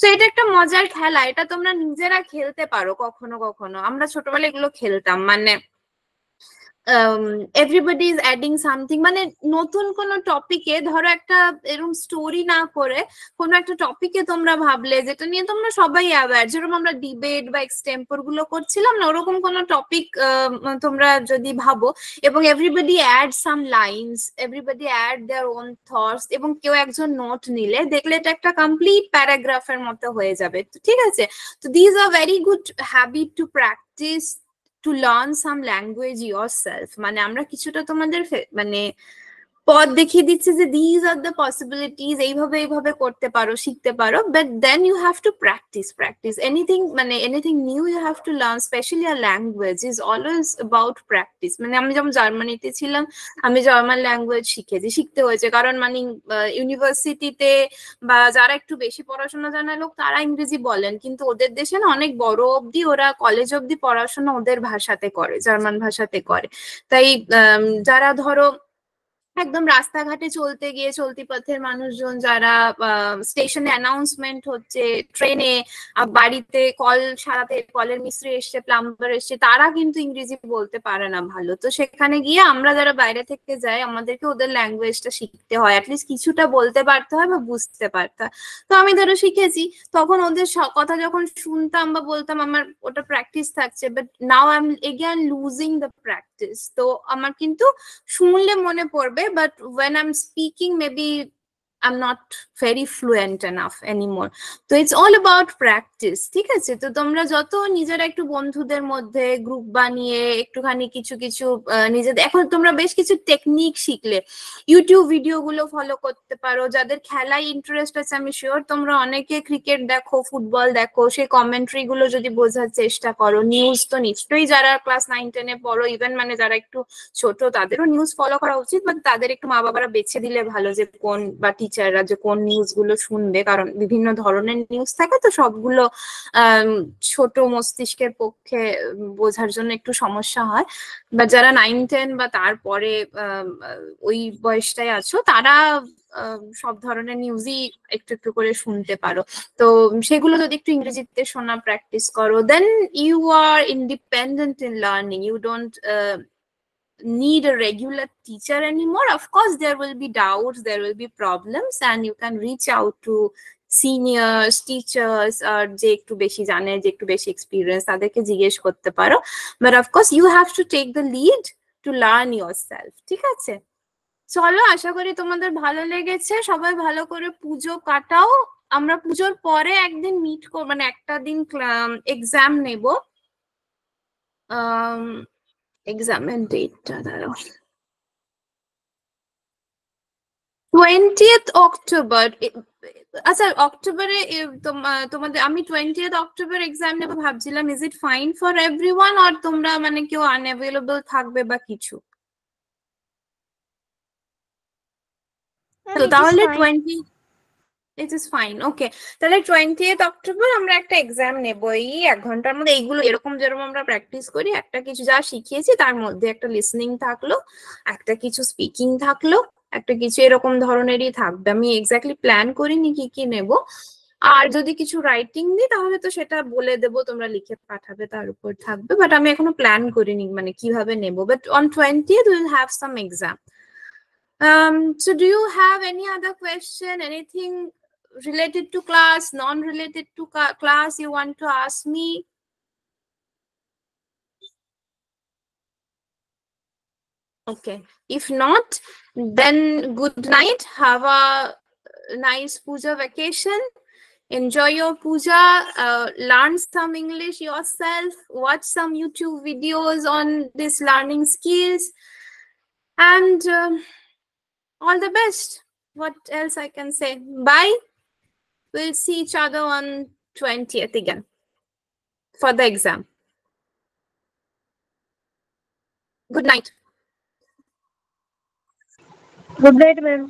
তো এটা একটা মজার খেলা, এটা তোমরা নিজেরা খেলতে পারো কখনো কখনো। আমরা ছোটবেলায় এগুলো খেলতাম, মানে এভরিবডি ইজ অ্যাডিং সামথিং, মানে নতুন কোনো টপিকে ধরো একটা এরকম স্টোরি না করে কোনো একটা টপিকে তোমরা ভাবলে যেটা নিয়ে তোমরা সবাই অ্যাওয়্যার, যেরকম আমরা ডিবেট বা এক্সটেম্পর গুলো করছিলাম না, ওরকম কোনো টপিক তোমরা যদি ভাবো এবং everybody add some lines, everybody add their own thoughts, এবং কেউ একজন নোট নিলে দেখলে এটা একটা কমপ্লিট প্যারাগ্রাফের মতো হয়ে যাবে, ঠিক আছে? তো these are very good habit to practice to learn some language yourself. মানে আমরা কিছুটা তোমাদের মানে পথ দেখিয়ে দিচ্ছে যে দিস আর দ্য পসিবিলিটিস, এইভাবে এইভাবে করতে পারো, শিখতে পারো, but then you have to practice anything, মানে anything new you have to learn, especially a language is always about practice. মানে আমি যেমন জার্মানিতে ছিলাম, আমি জার্মান ল্যাঙ্গুয়েজ শিখতে হয়েছে, কারণ মানে ইউনিভার্সিটিতে বা যারা একটু বেশি পড়াশোনা জানা লোক তারা ইংরেজি বলেন, কিন্তু ওদের দেশে না অনেক বড় অবধি ওরা কলেজ অবধি পড়াশোনা ওদের ভাষাতে করে, জার্মান ভাষাতে করে। তাই যারা ধরো একদম রাস্তাঘাটে চলতে গিয়ে চলতি পথের মানুষজন, যারা স্টেশনে অ্যানাউন্সমেন্ট হচ্ছে, ট্রেনে, বাড়িতে কল সারাতে কলের মিস্ত্রি এসছে, প্লাম্বার এসছে, তারা কিন্তু ইংরেজি বলতে পারে না ভালো। তো সেখানে গিয়ে আমরা যারা বাইরে থেকে যাই আমাদেরকে ওদের ল্যাঙ্গুয়েজটা শিখতে হয়, অ্যাটলিস্ট কিছুটা বলতে পারতে হয় বা বুঝতে পারতে হয়। তো আমি ধরো শিখেছি, তখন ওদের কথা যখন শুনতাম বা বলতাম আমার ওটা প্র্যাকটিস থাকছে, but now I am again losing the practice. তো আমার কিন্তু শুনলে মনে পড়বে, but when I'm speaking maybe I'm not very fluent enough anymore. So it's all about practice, ঠিক আছে? তো তোমরা যত নিজেরা একটু বন্ধুদের মধ্যে গ্রুপ বানিয়ে একটুখানি কিছু কিছু নিজেদের, এখন তোমরা বেশ কিছু টেকনিক শিখলে, ইউটিউব ভিডিও গুলো ফলো করতে পারো। যাদের খেলায় ইন্টারেস্ট আছে, আমি শিওর তোমরা অনেকে ক্রিকেট দেখো, ফুটবল দেখো, সেই কমেন্ট্রি গুলো যদি বোঝার চেষ্টা করো। নিউজ তো নিশ্চয়ই যারা ক্লাস 9-10-এ পড়ো, ইভেন মানে যারা একটু ছোট তাদেরও নিউজ ফলো করা উচিত, বাট তাদের একটু মা বাবারা বেছে দিলে ভালো যে কোন, বা টিচাররা যে কোন নিউজ গুলো শুনবে, কারণ বিভিন্ন ধরনের নিউজ থাকে, তো সবগুলো ছোট মস্তিষ্কের পক্ষে বোঝার জন্য একটু সমস্যা হয়। বা যারা 9-10 বা তারপরে ওই বয়সটায় আছো, তারা সব ধরনের নিউজই একটু একটু করে শুনতে পারো। তো সেগুলো যদি একটু ইংরেজিতে শোনা প্র্যাকটিস করো, then you are independent in learning. You don't need a regular teacher anymore. Of course there will be doubts, there will be problems, and you can reach out to seniors, teachers, or যে একটু বেশি জানে, যে একটু বেশি experience, তাদেরকে জিজ্ঞেস করতে পারো। But of course you have to take the lead to learn yourself, ঠিক আছে? চলো, আশা করি তোমাদের ভালো লেগেছে। সবাই ভালো করে পুজো কাটাও। আমরা পুজোর পরে একদিন মিট করব, মানে একটা দিন এক্সাম নেব। এক্সামের ডেটটা দাঁড়াও, 20th অক্টোবর। আচ্ছা, অক্টোবরে তোমাদের, আমি 20th অক্টোবর এক্সাম নেবো ভাবছিলাম। Is it fine for everyone, আর তোমরা মানে কেউ আনঅ্যাভেলেবল থাকবে বা কিছু? তো তাহলে 20, ইট ইজ ফাইন, ওকে। তাহলে 20th অক্টোবর আমরা একটা এক্সাম নেবো। এই 1 ঘন্টার মধ্যে এইগুলো এরকম যেরকম আমরা প্র্যাকটিস করি, একটা কিছু যা শিখিয়েছি তার মধ্যে একটা লিসনিং থাকলো, একটা কিছু স্পিকিং থাকলো, একটা কিছু এরকম ধরনেরই থাকবে। আমি এক্স্যাক্টলি প্ল্যান করিনি কি কি নেব। আর যদি কিছু রাইটিং দিই তাহলে তো সেটা বলে দেবো, তোমরা লিখে পাঠাবে, তার উপর থাকবে। বাট আমি এখনো প্ল্যান করিনি মানে কিভাবে নেব। But on 20th we will have some exam. So do you have any other question, anything related to class, non-related to class you want to ask me? Okay, if not, then good night. Have a nice puja vacation. Enjoy your puja, learn some English yourself, watch some YouTube videos on this learning skills, and all the best. What else I can say? Bye. We'll see each other on 20th again for the exam. Good night. Good night, ma'am.